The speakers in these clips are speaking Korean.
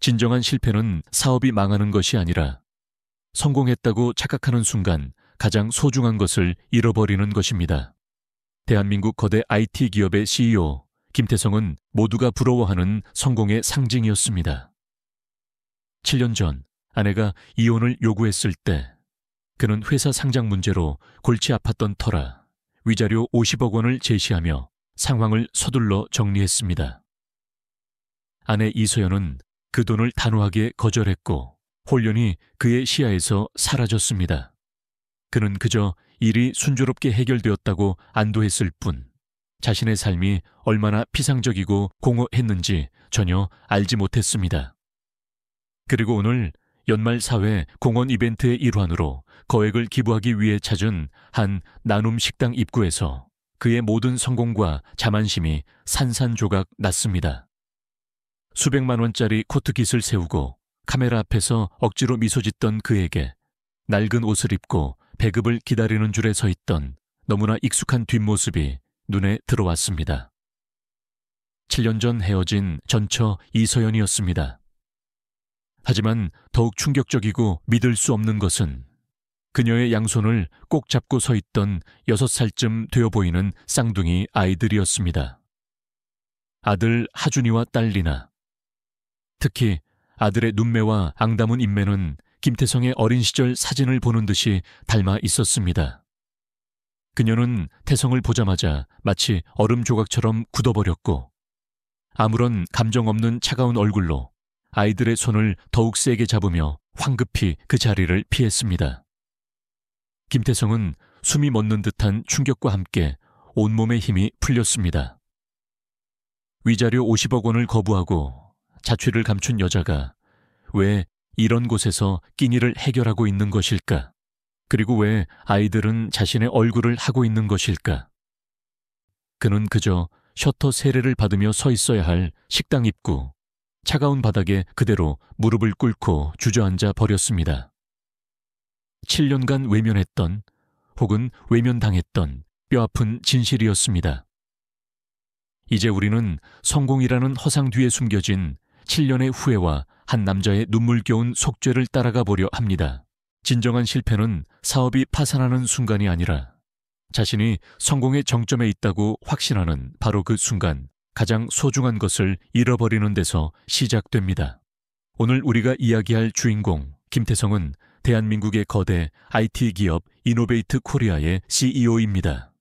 진정한 실패는 사업이 망하는 것이 아니라 성공했다고 착각하는 순간 가장 소중한 것을 잃어버리는 것입니다. 대한민국 거대 IT 기업의 CEO 김태성은 모두가 부러워하는 성공의 상징이었습니다. 7년 전 아내가 이혼을 요구했을 때 그는 회사 상장 문제로 골치 아팠던 터라 위자료 50억 원을 제시하며 상황을 서둘러 정리했습니다. 아내 이서연은 그 돈을 단호하게 거절했고 홀연히 그의 시야에서 사라졌습니다. 그는 그저 일이 순조롭게 해결되었다고 안도했을 뿐 자신의 삶이 얼마나 피상적이고 공허했는지 전혀 알지 못했습니다. 그리고 오늘 연말 사회 공헌 이벤트의 일환으로 거액을 기부하기 위해 찾은 한 나눔 식당 입구에서 그의 모든 성공과 자만심이 산산조각 났습니다. 수백만 원짜리 코트깃을 세우고 카메라 앞에서 억지로 미소 짓던 그에게 낡은 옷을 입고 배급을 기다리는 줄에 서 있던 너무나 익숙한 뒷모습이 눈에 들어왔습니다. 7년 전 헤어진 전처 이서연이었습니다. 하지만 더욱 충격적이고 믿을 수 없는 것은 그녀의 양손을 꼭 잡고 서 있던 6살쯤 되어 보이는 쌍둥이 아이들이었습니다. 아들 하준이와 딸 리나. 특히 아들의 눈매와 앙담은 인매는 김태성의 어린 시절 사진을 보는 듯이 닮아 있었습니다. 그녀는 태성을 보자마자 마치 얼음 조각처럼 굳어버렸고 아무런 감정 없는 차가운 얼굴로 아이들의 손을 더욱 세게 잡으며 황급히 그 자리를 피했습니다. 김태성은 숨이 멎는 듯한 충격과 함께 온몸의 힘이 풀렸습니다. 위자료 50억 원을 거부하고 자취를 감춘 여자가 왜 이런 곳에서 끼니를 해결하고 있는 것일까? 그리고 왜 아이들은 자신의 얼굴을 하고 있는 것일까? 그는 그저 셔터 세례를 받으며 서 있어야 할 식당 입구, 차가운 바닥에 그대로 무릎을 꿇고 주저앉아 버렸습니다. 7년간 외면했던 혹은 외면당했던 뼈아픈 진실이었습니다. 이제 우리는 성공이라는 허상 뒤에 숨겨진 7년의 후회와 한 남자의 눈물겨운 속죄를 따라가 보려 합니다. 진정한 실패는 사업이 파산하는 순간이 아니라 자신이 성공의 정점에 있다고 확신하는 바로 그 순간 가장 소중한 것을 잃어버리는 데서 시작됩니다. 오늘 우리가 이야기할 주인공 김태성은 대한민국의 거대 IT 기업 이노베이트 코리아의 CEO입니다.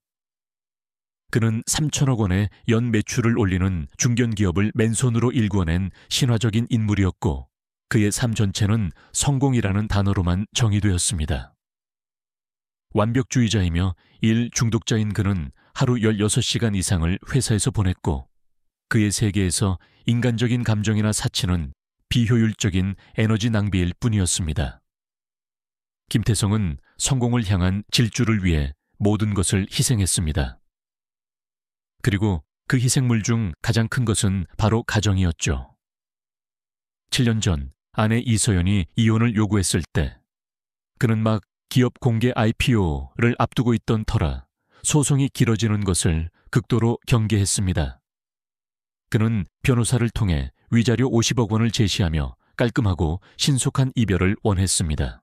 그는 3천억 원의 연 매출을 올리는 중견기업을 맨손으로 일궈낸 신화적인 인물이었고 그의 삶 전체는 성공이라는 단어로만 정의되었습니다. 완벽주의자이며 일 중독자인 그는 하루 16시간 이상을 회사에서 보냈고 그의 세계에서 인간적인 감정이나 사치는 비효율적인 에너지 낭비일 뿐이었습니다. 김태성은 성공을 향한 질주를 위해 모든 것을 희생했습니다. 그리고 그 희생물 중 가장 큰 것은 바로 가정이었죠. 7년 전 아내 이서연이 이혼을 요구했을 때 그는 막 기업 공개 IPO를 앞두고 있던 터라 소송이 길어지는 것을 극도로 경계했습니다. 그는 변호사를 통해 위자료 50억 원을 제시하며 깔끔하고 신속한 이별을 원했습니다.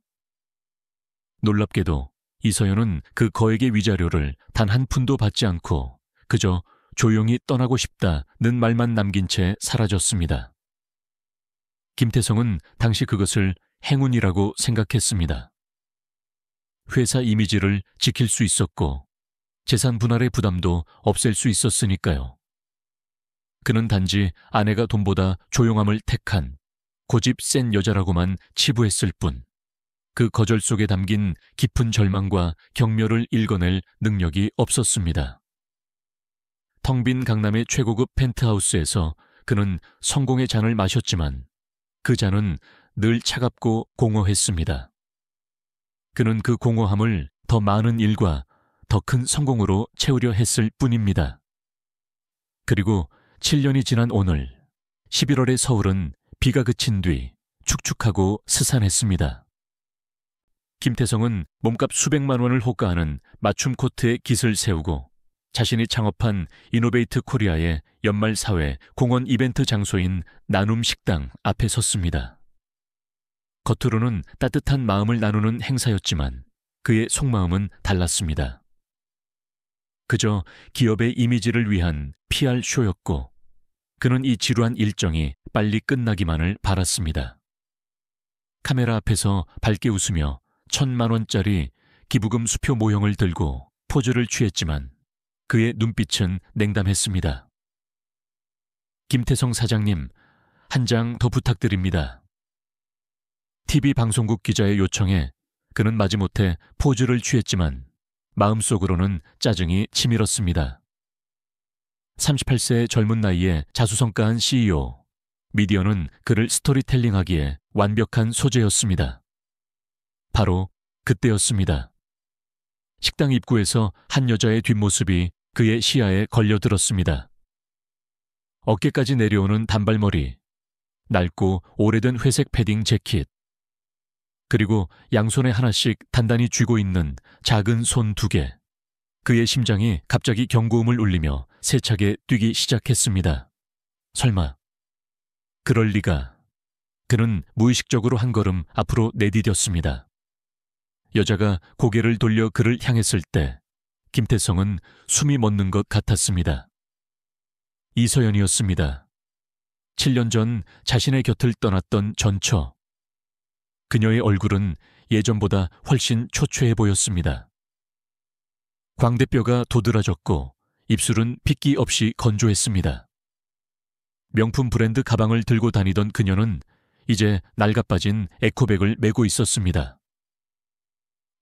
놀랍게도 이서연은 그 거액의 위자료를 단 한 푼도 받지 않고 그저 조용히 떠나고 싶다는 말만 남긴 채 사라졌습니다. 김태성은 당시 그것을 행운이라고 생각했습니다. 회사 이미지를 지킬 수 있었고 재산 분할의 부담도 없앨 수 있었으니까요. 그는 단지 아내가 돈보다 조용함을 택한 고집 센 여자라고만 치부했을 뿐 그 거절 속에 담긴 깊은 절망과 경멸을 읽어낼 능력이 없었습니다. 텅 빈 강남의 최고급 펜트하우스에서 그는 성공의 잔을 마셨지만 그 잔은 늘 차갑고 공허했습니다. 그는 그 공허함을 더 많은 일과 더 큰 성공으로 채우려 했을 뿐입니다. 그리고 7년이 지난 오늘 11월의 서울은 비가 그친 뒤 축축하고 스산했습니다. 김태성은 몸값 수백만 원을 호가하는 맞춤 코트에 깃을 세우고 자신이 창업한 이노베이트 코리아의 연말 사회 공원 이벤트 장소인 나눔 식당 앞에 섰습니다. 겉으로는 따뜻한 마음을 나누는 행사였지만 그의 속마음은 달랐습니다. 그저 기업의 이미지를 위한 PR 쇼였고 그는 이 지루한 일정이 빨리 끝나기만을 바랐습니다. 카메라 앞에서 밝게 웃으며 1,000만 원짜리 기부금 수표 모형을 들고 포즈를 취했지만 그의 눈빛은 냉담했습니다. 김태성 사장님, 한 장 더 부탁드립니다. TV 방송국 기자의 요청에 그는 마지못해 포즈를 취했지만 마음속으로는 짜증이 치밀었습니다. 38세의 젊은 나이에 자수성가한 CEO, 미디어는 그를 스토리텔링하기에 완벽한 소재였습니다. 바로 그때였습니다. 식당 입구에서 한 여자의 뒷모습이 그의 시야에 걸려들었습니다. 어깨까지 내려오는 단발머리, 낡고 오래된 회색 패딩 재킷, 그리고 양손에 하나씩 단단히 쥐고 있는 작은 손 2개. 그의 심장이 갑자기 경고음을 울리며 세차게 뛰기 시작했습니다. 설마, 그럴 리가. 그는 무의식적으로 한 걸음 앞으로 내디뎠습니다. 여자가 고개를 돌려 그를 향했을 때 김태성은 숨이 멎는 것 같았습니다. 이서연이었습니다. 7년 전 자신의 곁을 떠났던 전처. 그녀의 얼굴은 예전보다 훨씬 초췌해 보였습니다. 광대뼈가 도드라졌고 입술은 핏기 없이 건조했습니다. 명품 브랜드 가방을 들고 다니던 그녀는 이제 낡아빠진 에코백을 메고 있었습니다.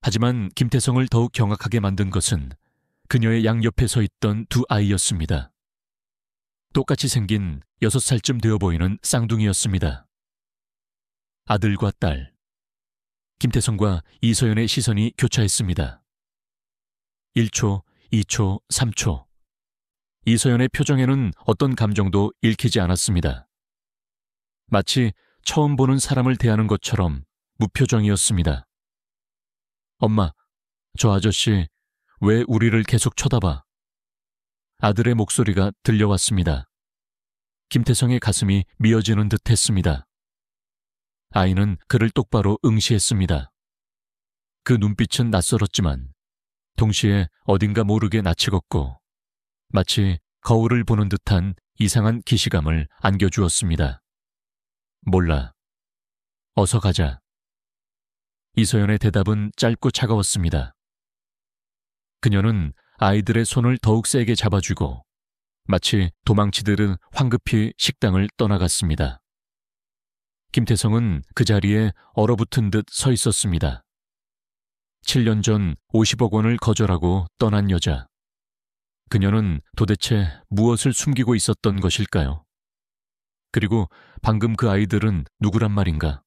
하지만 김태성을 더욱 경악하게 만든 것은 그녀의 양옆에 서 있던 2 아이였습니다. 똑같이 생긴 6살쯤 되어 보이는 쌍둥이였습니다. 아들과 딸. 김태성과 이서연의 시선이 교차했습니다. 1초, 2초, 3초. 이서연의 표정에는 어떤 감정도 읽히지 않았습니다. 마치 처음 보는 사람을 대하는 것처럼 무표정이었습니다. 엄마, 저 아저씨 왜 우리를 계속 쳐다봐? 아들의 목소리가 들려왔습니다. 김태성의 가슴이 미어지는 듯 했습니다. 아이는 그를 똑바로 응시했습니다. 그 눈빛은 낯설었지만 동시에 어딘가 모르게 낯익었고 마치 거울을 보는 듯한 이상한 기시감을 안겨주었습니다. 몰라. 어서 가자. 이서연의 대답은 짧고 차가웠습니다. 그녀는 아이들의 손을 더욱 세게 잡아주고 마치 도망치듯 황급히 식당을 떠나갔습니다. 김태성은 그 자리에 얼어붙은 듯 서 있었습니다. 7년 전 50억 원을 거절하고 떠난 여자. 그녀는 도대체 무엇을 숨기고 있었던 것일까요? 그리고 방금 그 아이들은 누구란 말인가?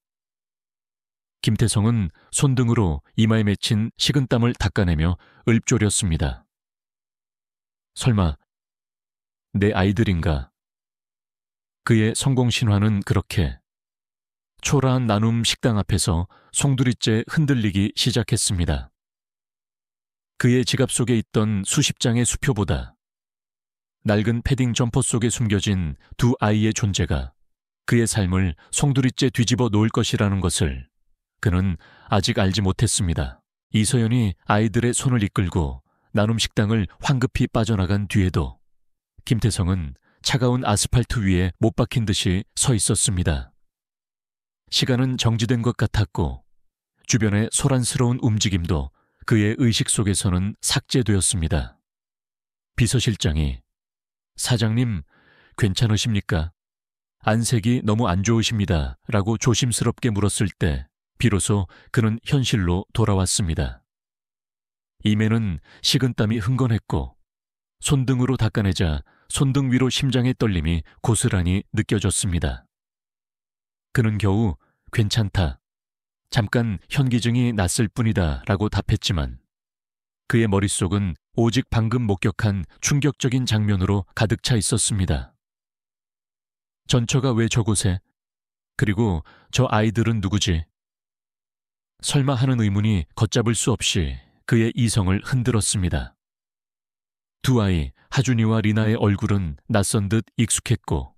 김태성은 손등으로 이마에 맺힌 식은땀을 닦아내며 읊조렸습니다. 설마 내 아이들인가? 그의 성공 신화는 그렇게 초라한 나눔 식당 앞에서 송두리째 흔들리기 시작했습니다. 그의 지갑 속에 있던 수십 장의 수표보다 낡은 패딩 점퍼 속에 숨겨진 2 아이의 존재가 그의 삶을 송두리째 뒤집어 놓을 것이라는 것을 그는 아직 알지 못했습니다. 이서연이 아이들의 손을 이끌고 나눔 식당을 황급히 빠져나간 뒤에도 김태성은 차가운 아스팔트 위에 못 박힌 듯이 서 있었습니다. 시간은 정지된 것 같았고 주변의 소란스러운 움직임도 그의 의식 속에서는 삭제되었습니다. 비서실장이 사장님 괜찮으십니까? 안색이 너무 안 좋으십니다. 라고 조심스럽게 물었을 때 비로소 그는 현실로 돌아왔습니다. 이매는 식은땀이 흥건했고 손등으로 닦아내자 손등 위로 심장의 떨림이 고스란히 느껴졌습니다. 그는 겨우 괜찮다. 잠깐 현기증이 났을 뿐이다 라고 답했지만 그의 머릿속은 오직 방금 목격한 충격적인 장면으로 가득 차 있었습니다. 전처가 왜 저곳에? 그리고 저 아이들은 누구지? 설마 하는 의문이 걷잡을 수 없이 그의 이성을 흔들었습니다. 두 아이 하준이와 리나의 얼굴은 낯선 듯 익숙했고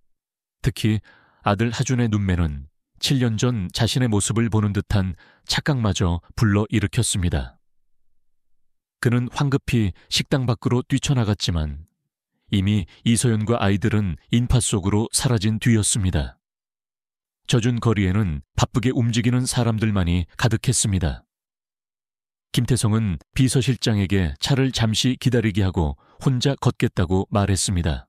특히 아들 하준의 눈매는 7년 전 자신의 모습을 보는 듯한 착각마저 불러일으켰습니다. 그는 황급히 식당 밖으로 뛰쳐나갔지만 이미 이서연과 아이들은 인파 속으로 사라진 뒤였습니다. 젖은 거리에는 바쁘게 움직이는 사람들만이 가득했습니다. 김태성은 비서실장에게 차를 잠시 기다리게 하고 혼자 걷겠다고 말했습니다.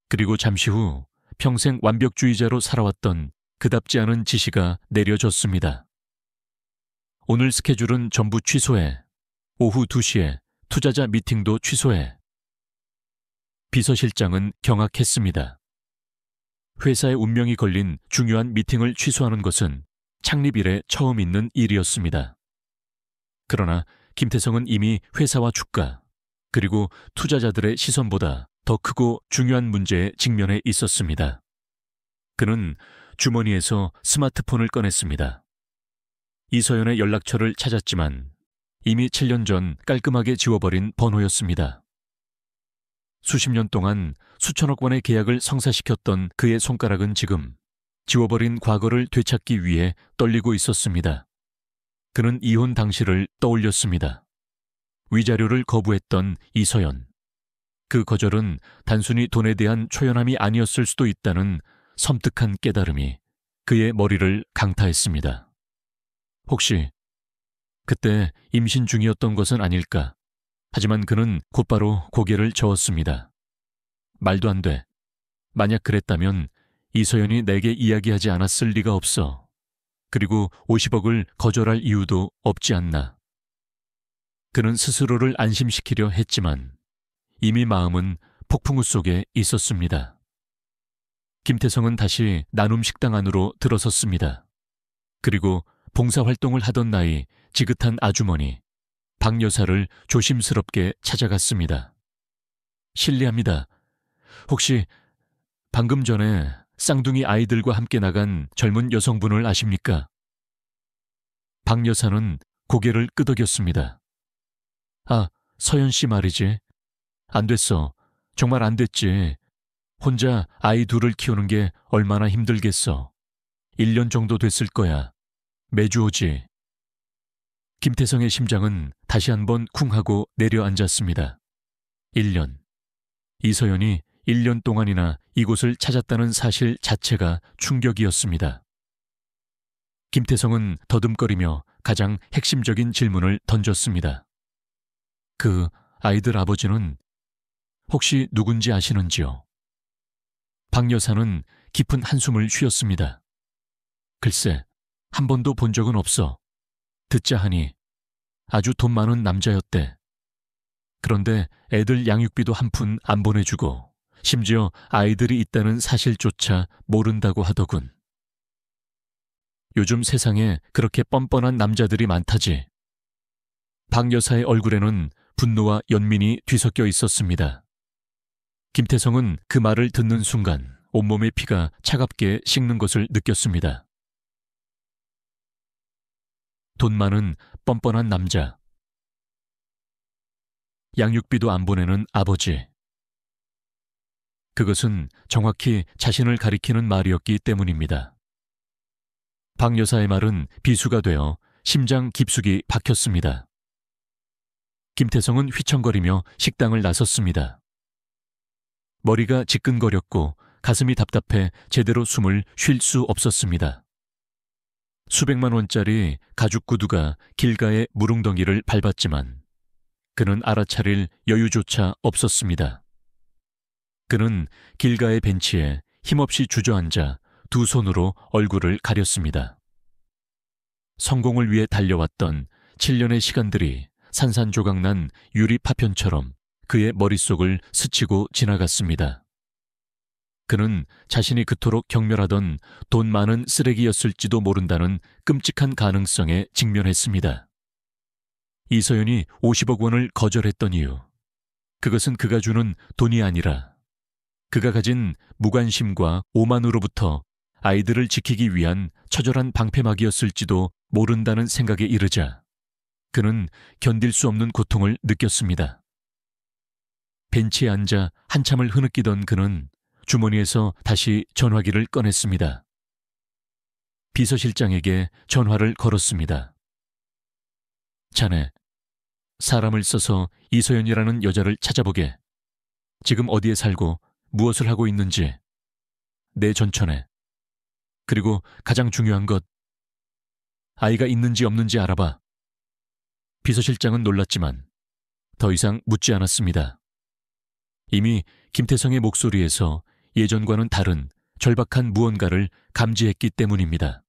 그리고 잠시 후 평생 완벽주의자로 살아왔던 그답지 않은 지시가 내려졌습니다. 오늘 스케줄은 전부 취소해. 오후 2시에 투자자 미팅도 취소해. 비서실장은 경악했습니다. 회사의 운명이 걸린 중요한 미팅을 취소하는 것은 창립 이래 처음 있는 일이었습니다. 그러나 김태성은 이미 회사와 주가, 그리고 투자자들의 시선보다 더 크고 중요한 문제에 직면해 있었습니다. 그는 주머니에서 스마트폰을 꺼냈습니다. 이서연의 연락처를 찾았지만 이미 7년 전 깔끔하게 지워버린 번호였습니다. 수십 년 동안 수천억 원의 계약을 성사시켰던 그의 손가락은 지금 지워버린 과거를 되찾기 위해 떨리고 있었습니다. 그는 이혼 당시를 떠올렸습니다. 위자료를 거부했던 이서연. 그 거절은 단순히 돈에 대한 초연함이 아니었을 수도 있다는 섬뜩한 깨달음이 그의 머리를 강타했습니다. 혹시 그때 임신 중이었던 것은 아닐까? 하지만 그는 곧바로 고개를 저었습니다. 말도 안 돼. 만약 그랬다면 이서연이 내게 이야기하지 않았을 리가 없어. 그리고 50억을 거절할 이유도 없지 않나. 그는 스스로를 안심시키려 했지만 이미 마음은 폭풍우 속에 있었습니다. 김태성은 다시 나눔 식당 안으로 들어섰습니다. 그리고 봉사활동을 하던 나이 지긋한 아주머니 박 여사를 조심스럽게 찾아갔습니다. 실례합니다. 혹시 방금 전에 쌍둥이 아이들과 함께 나간 젊은 여성분을 아십니까? 박 여사는 고개를 끄덕였습니다. 아, 서연 씨 말이지. 안 됐어. 정말 안 됐지. 혼자 아이 둘을 키우는 게 얼마나 힘들겠어. 1년 정도 됐을 거야. 매주 오지. 김태성의 심장은 다시 한번 쿵 하고 내려앉았습니다. 1년. 이서연이 1년 동안이나 이곳을 찾았다는 사실 자체가 충격이었습니다. 김태성은 더듬거리며 가장 핵심적인 질문을 던졌습니다. 그 아이들 아버지는 혹시 누군지 아시는지요? 박 여사는 깊은 한숨을 쉬었습니다. 글쎄, 한 번도 본 적은 없어. 듣자 하니 아주 돈 많은 남자였대. 그런데 애들 양육비도 한 푼 안 보내주고 심지어 아이들이 있다는 사실조차 모른다고 하더군. 요즘 세상에 그렇게 뻔뻔한 남자들이 많다지. 박 여사의 얼굴에는 분노와 연민이 뒤섞여 있었습니다. 김태성은 그 말을 듣는 순간 온몸의 피가 차갑게 식는 것을 느꼈습니다. 돈 많은 뻔뻔한 남자. 양육비도 안 보내는 아버지. 그것은 정확히 자신을 가리키는 말이었기 때문입니다. 박 여사의 말은 비수가 되어 심장 깊숙이 박혔습니다. 김태성은 휘청거리며 식당을 나섰습니다. 머리가 지끈거렸고 가슴이 답답해 제대로 숨을 쉴 수 없었습니다. 수백만 원짜리 가죽 구두가 길가의 무릉덩이를 밟았지만 그는 알아차릴 여유조차 없었습니다. 그는 길가의 벤치에 힘없이 주저앉아 두 손으로 얼굴을 가렸습니다. 성공을 위해 달려왔던 7년의 시간들이 산산조각난 유리 파편처럼 그의 머릿속을 스치고 지나갔습니다. 그는 자신이 그토록 경멸하던 돈 많은 쓰레기였을지도 모른다는 끔찍한 가능성에 직면했습니다. 이서연이 50억 원을 거절했던 이유, 그것은 그가 주는 돈이 아니라 그가 가진 무관심과 오만으로부터 아이들을 지키기 위한 처절한 방패막이었을지도 모른다는 생각에 이르자 그는 견딜 수 없는 고통을 느꼈습니다. 벤치에 앉아 한참을 흐느끼던 그는 주머니에서 다시 전화기를 꺼냈습니다. 비서실장에게 전화를 걸었습니다. 자네, 사람을 써서 이서연이라는 여자를 찾아보게. 지금 어디에 살고 무엇을 하고 있는지 내 전처네. 그리고 가장 중요한 것, 아이가 있는지 없는지 알아봐. 비서실장은 놀랐지만 더 이상 묻지 않았습니다. 이미 김태성의 목소리에서 예전과는 다른 절박한 무언가를 감지했기 때문입니다.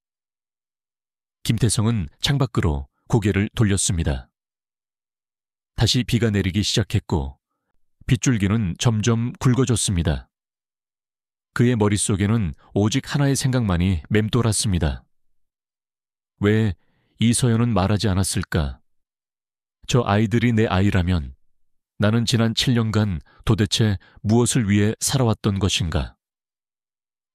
김태성은 창밖으로 고개를 돌렸습니다. 다시 비가 내리기 시작했고 빗줄기는 점점 굵어졌습니다. 그의 머릿속에는 오직 하나의 생각만이 맴돌았습니다. 왜 이서연은 말하지 않았을까? 저 아이들이 내 아이라면 나는 지난 7년간 도대체 무엇을 위해 살아왔던 것인가?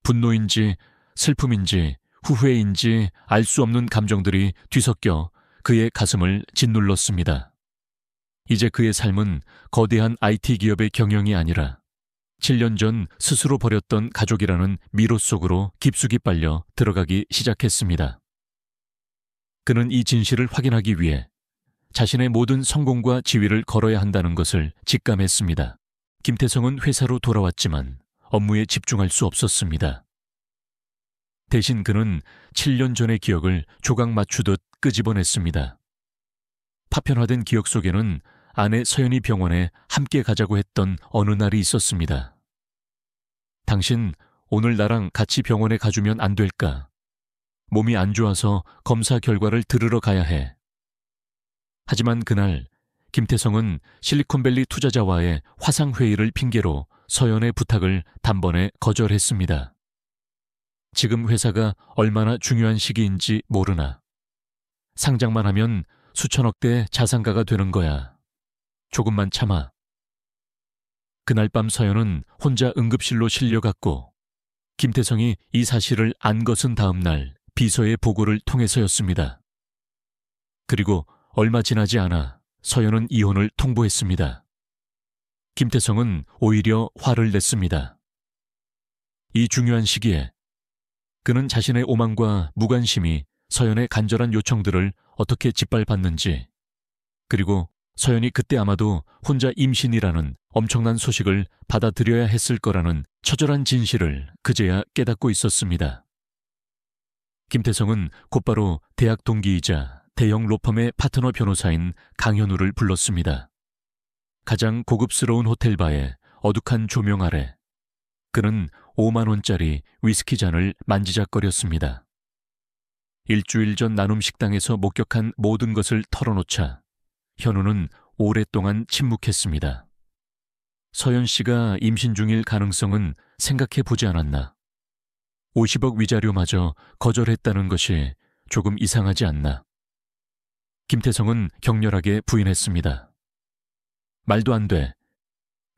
분노인지 슬픔인지 후회인지 알 수 없는 감정들이 뒤섞여 그의 가슴을 짓눌렀습니다. 이제 그의 삶은 거대한 IT 기업의 경영이 아니라 7년 전 스스로 버렸던 가족이라는 미로 속으로 깊숙이 빨려 들어가기 시작했습니다. 그는 이 진실을 확인하기 위해 자신의 모든 성공과 지위를 걸어야 한다는 것을 직감했습니다. 김태성은 회사로 돌아왔지만 업무에 집중할 수 없었습니다. 대신 그는 7년 전의 기억을 조각 맞추듯 끄집어냈습니다. 파편화된 기억 속에는 아내 서연이 병원에 함께 가자고 했던 어느 날이 있었습니다. 당신 오늘 나랑 같이 병원에 가주면 안 될까? 몸이 안 좋아서 검사 결과를 들으러 가야 해. 하지만 그날 김태성은 실리콘밸리 투자자와의 화상회의를 핑계로 서연의 부탁을 단번에 거절했습니다. 지금 회사가 얼마나 중요한 시기인지 모르나. 상장만 하면 수천억대 자산가가 되는 거야. 조금만 참아. 그날 밤 서연은 혼자 응급실로 실려갔고 김태성이 이 사실을 안 것은 다음 날 비서의 보고를 통해서였습니다. 그리고 얼마 지나지 않아 서연은 이혼을 통보했습니다. 김태성은 오히려 화를 냈습니다. 이 중요한 시기에 그는 자신의 오만과 무관심이 서연의 간절한 요청들을 어떻게 짓밟았는지, 그리고 서연이 그때 아마도 혼자 임신이라는 엄청난 소식을 받아들여야 했을 거라는 처절한 진실을 그제야 깨닫고 있었습니다. 김태성은 곧바로 대학 동기이자 대형 로펌의 파트너 변호사인 강현우를 불렀습니다. 가장 고급스러운 호텔바에 어둑한 조명 아래 그는 5만 원짜리 위스키 잔을 만지작거렸습니다. 일주일 전 나눔 식당에서 목격한 모든 것을 털어놓자 현우는 오랫동안 침묵했습니다. 서연 씨가 임신 중일 가능성은 생각해 보지 않았나? 50억 위자료마저 거절했다는 것이 조금 이상하지 않나? 김태성은 격렬하게 부인했습니다. 말도 안 돼.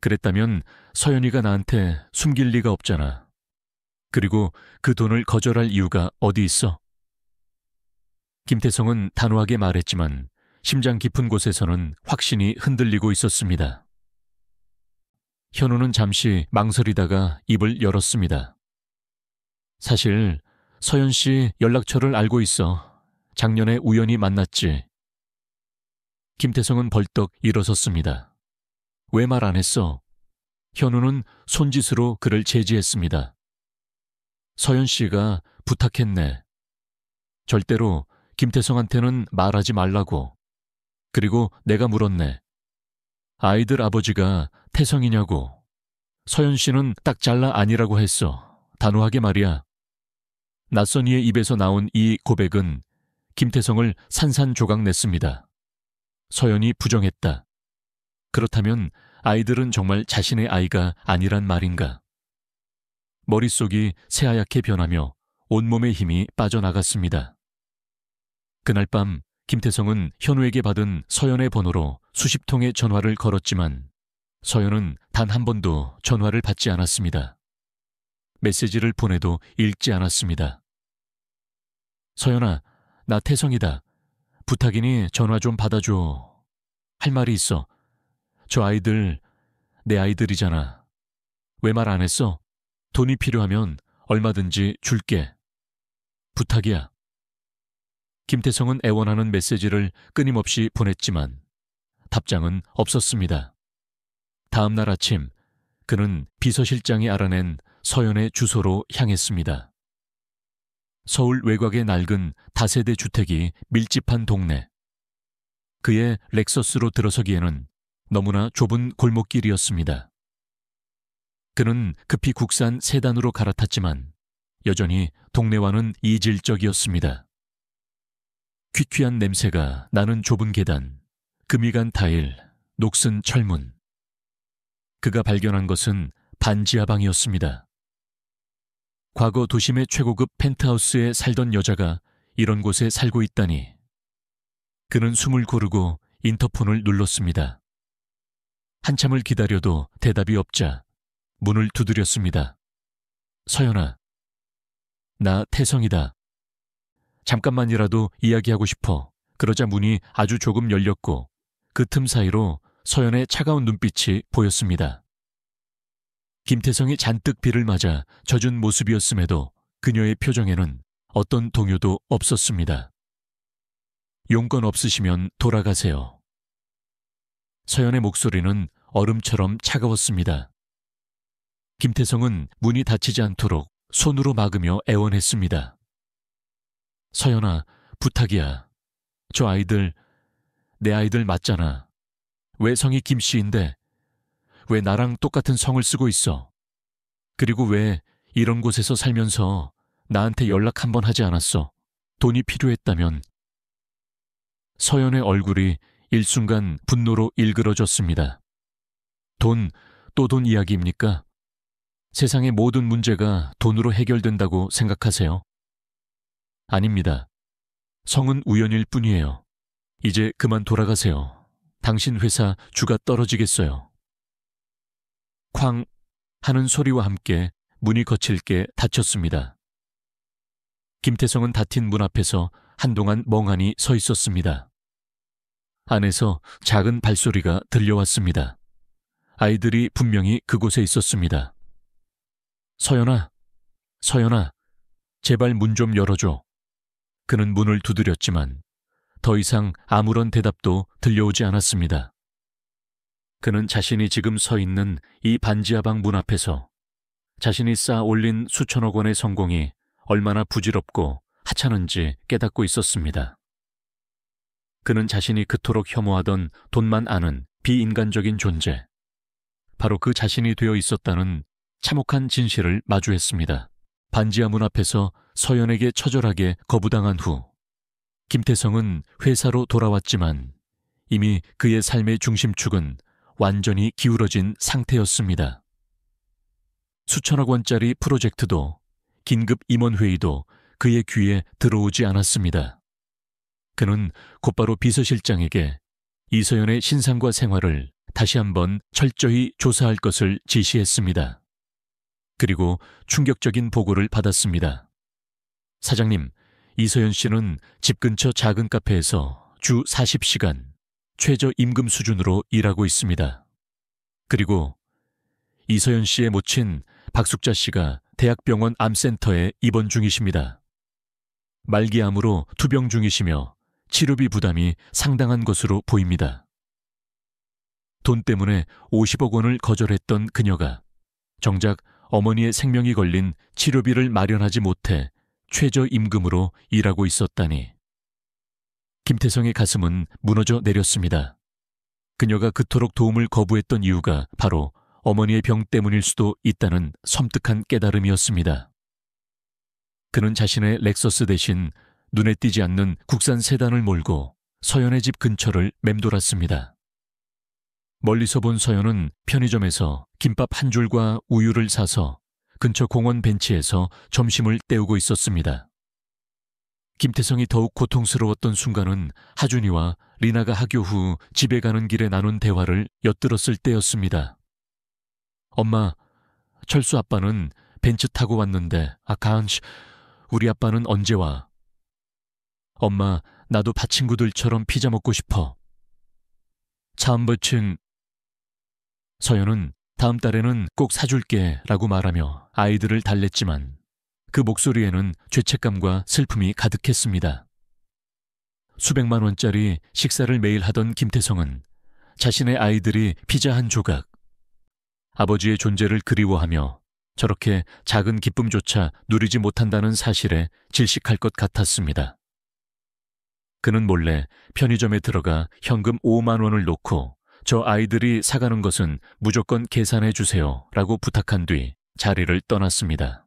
그랬다면 서연이가 나한테 숨길 리가 없잖아. 그리고 그 돈을 거절할 이유가 어디 있어? 김태성은 단호하게 말했지만 심장 깊은 곳에서는 확신이 흔들리고 있었습니다. 현우는 잠시 망설이다가 입을 열었습니다. 사실 서연 씨 연락처를 알고 있어. 작년에 우연히 만났지. 김태성은 벌떡 일어섰습니다. 왜 말 안 했어? 현우는 손짓으로 그를 제지했습니다. 서연 씨가 부탁했네. 절대로 김태성한테는 말하지 말라고. 그리고 내가 물었네. 아이들 아버지가 태성이냐고. 서연 씨는 딱 잘라 아니라고 했어. 단호하게 말이야. 낯선이의 입에서 나온 이 고백은 김태성을 산산조각 냈습니다. 서연이 부정했다. 그렇다면 아이들은 정말 자신의 아이가 아니란 말인가? 머릿속이 새하얗게 변하며 온몸의 힘이 빠져나갔습니다. 그날 밤 김태성은 현우에게 받은 서연의 번호로 수십 통의 전화를 걸었지만 서연은 단 한 번도 전화를 받지 않았습니다. 메시지를 보내도 읽지 않았습니다. 서연아, 나 태성이다. 부탁이니 전화 좀 받아줘. 할 말이 있어. 저 아이들 내 아이들이잖아. 왜 말 안 했어? 돈이 필요하면 얼마든지 줄게. 부탁이야. 김태성은 애원하는 메시지를 끊임없이 보냈지만 답장은 없었습니다. 다음 날 아침 그는 비서실장이 알아낸 서연의 주소로 향했습니다. 서울 외곽의 낡은 다세대 주택이 밀집한 동네. 그의 렉서스로 들어서기에는 너무나 좁은 골목길이었습니다. 그는 급히 국산 세단으로 갈아탔지만 여전히 동네와는 이질적이었습니다. 퀴퀴한 냄새가 나는 좁은 계단, 금이 간 타일, 녹슨 철문. 그가 발견한 것은 반지하방이었습니다. 과거 도심의 최고급 펜트하우스에 살던 여자가 이런 곳에 살고 있다니. 그는 숨을 고르고 인터폰을 눌렀습니다. 한참을 기다려도 대답이 없자 문을 두드렸습니다. 서연아, 나 태성이다. 잠깐만이라도 이야기하고 싶어. 그러자 문이 아주 조금 열렸고 그 틈 사이로 서연의 차가운 눈빛이 보였습니다. 김태성이 잔뜩 비를 맞아 젖은 모습이었음에도 그녀의 표정에는 어떤 동요도 없었습니다. 용건 없으시면 돌아가세요. 서연의 목소리는 얼음처럼 차가웠습니다. 김태성은 문이 닫히지 않도록 손으로 막으며 애원했습니다. 서연아, 부탁이야. 저 아이들, 내 아이들 맞잖아. 왜 성이 김씨인데? 왜 나랑 똑같은 성을 쓰고 있어? 그리고 왜 이런 곳에서 살면서 나한테 연락 한 번 하지 않았어? 돈이 필요했다면. 서연의 얼굴이 일순간 분노로 일그러졌습니다. 돈, 또 돈 이야기입니까? 세상의 모든 문제가 돈으로 해결된다고 생각하세요? 아닙니다. 성은 우연일 뿐이에요. 이제 그만 돌아가세요. 당신 회사 주가 떨어지겠어요. 쾅 하는 소리와 함께 문이 거칠게 닫혔습니다. 김태성은 닫힌 문 앞에서 한동안 멍하니 서 있었습니다. 안에서 작은 발소리가 들려왔습니다. 아이들이 분명히 그곳에 있었습니다. 서연아, 서연아, 제발 문 좀 열어줘. 그는 문을 두드렸지만 더 이상 아무런 대답도 들려오지 않았습니다. 그는 자신이 지금 서 있는 이 반지하방 문 앞에서 자신이 쌓아 올린 수천억 원의 성공이 얼마나 부질없고 하찮은지 깨닫고 있었습니다. 그는 자신이 그토록 혐오하던 돈만 아는 비인간적인 존재, 바로 그 자신이 되어 있었다는 참혹한 진실을 마주했습니다. 반지하 문 앞에서 서연에게 처절하게 거부당한 후 김태성은 회사로 돌아왔지만 이미 그의 삶의 중심축은 완전히 기울어진 상태였습니다. 수천억 원짜리 프로젝트도 긴급 임원회의도 그의 귀에 들어오지 않았습니다. 그는 곧바로 비서실장에게 이서연의 신상과 생활을 다시 한번 철저히 조사할 것을 지시했습니다. 그리고 충격적인 보고를 받았습니다. 사장님, 이서연 씨는 집 근처 작은 카페에서 주 40시간 최저 임금 수준으로 일하고 있습니다. 그리고 이서연 씨의 모친 박숙자 씨가 대학병원 암센터에 입원 중이십니다. 말기암으로 투병 중이시며 치료비 부담이 상당한 것으로 보입니다. 돈 때문에 50억 원을 거절했던 그녀가 정작 어머니의 생명이 걸린 치료비를 마련하지 못해 최저임금으로 일하고 있었다니. 김태성의 가슴은 무너져 내렸습니다. 그녀가 그토록 도움을 거부했던 이유가 바로 어머니의 병 때문일 수도 있다는 섬뜩한 깨달음이었습니다. 그는 자신의 렉서스 대신 눈에 띄지 않는 국산 세단을 몰고 서연의 집 근처를 맴돌았습니다. 멀리서 본 서연은 편의점에서 김밥 한 줄과 우유를 사서 근처 공원 벤치에서 점심을 때우고 있었습니다. 김태성이 더욱 고통스러웠던 순간은 하준이와 리나가 학교 후 집에 가는 길에 나눈 대화를 엿들었을 때였습니다. 엄마, 철수 아빠는 벤츠 타고 왔는데 아칸, 우리 아빠는 언제 와? 엄마, 나도 반 친구들처럼 피자 먹고 싶어. 참버층. 서연은 다음 달에는 꼭 사줄게 라고 말하며 아이들을 달랬지만 그 목소리에는 죄책감과 슬픔이 가득했습니다. 수백만 원짜리 식사를 매일 하던 김태성은 자신의 아이들이 피자 한 조각, 아버지의 존재를 그리워하며 저렇게 작은 기쁨조차 누리지 못한다는 사실에 질식할 것 같았습니다. 그는 몰래 편의점에 들어가 현금 5만 원을 놓고 저 아이들이 사가는 것은 무조건 계산해 주세요 라고 부탁한 뒤 자리를 떠났습니다.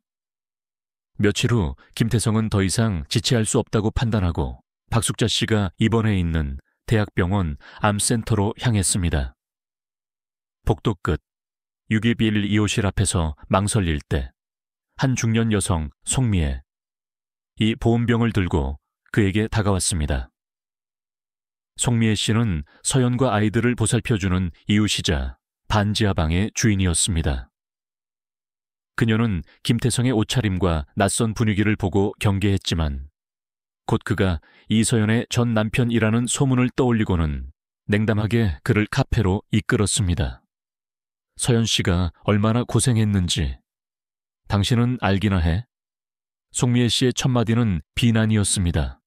며칠 후 김태성은 더 이상 지체할 수 없다고 판단하고 박숙자 씨가 입원해 있는 대학병원 암센터로 향했습니다. 복도 끝 621 2호실 앞에서 망설일 때 한 중년 여성 송미애, 이 보온병을 들고 그에게 다가왔습니다. 송미애 씨는 서연과 아이들을 보살펴주는 이웃이자 반지하방의 주인이었습니다. 그녀는 김태성의 옷차림과 낯선 분위기를 보고 경계했지만 곧 그가 이서연의 전 남편이라는 소문을 떠올리고는 냉담하게 그를 카페로 이끌었습니다. 서연 씨가 얼마나 고생했는지 당신은 알기나 해? 송미애 씨의 첫마디는 비난이었습니다.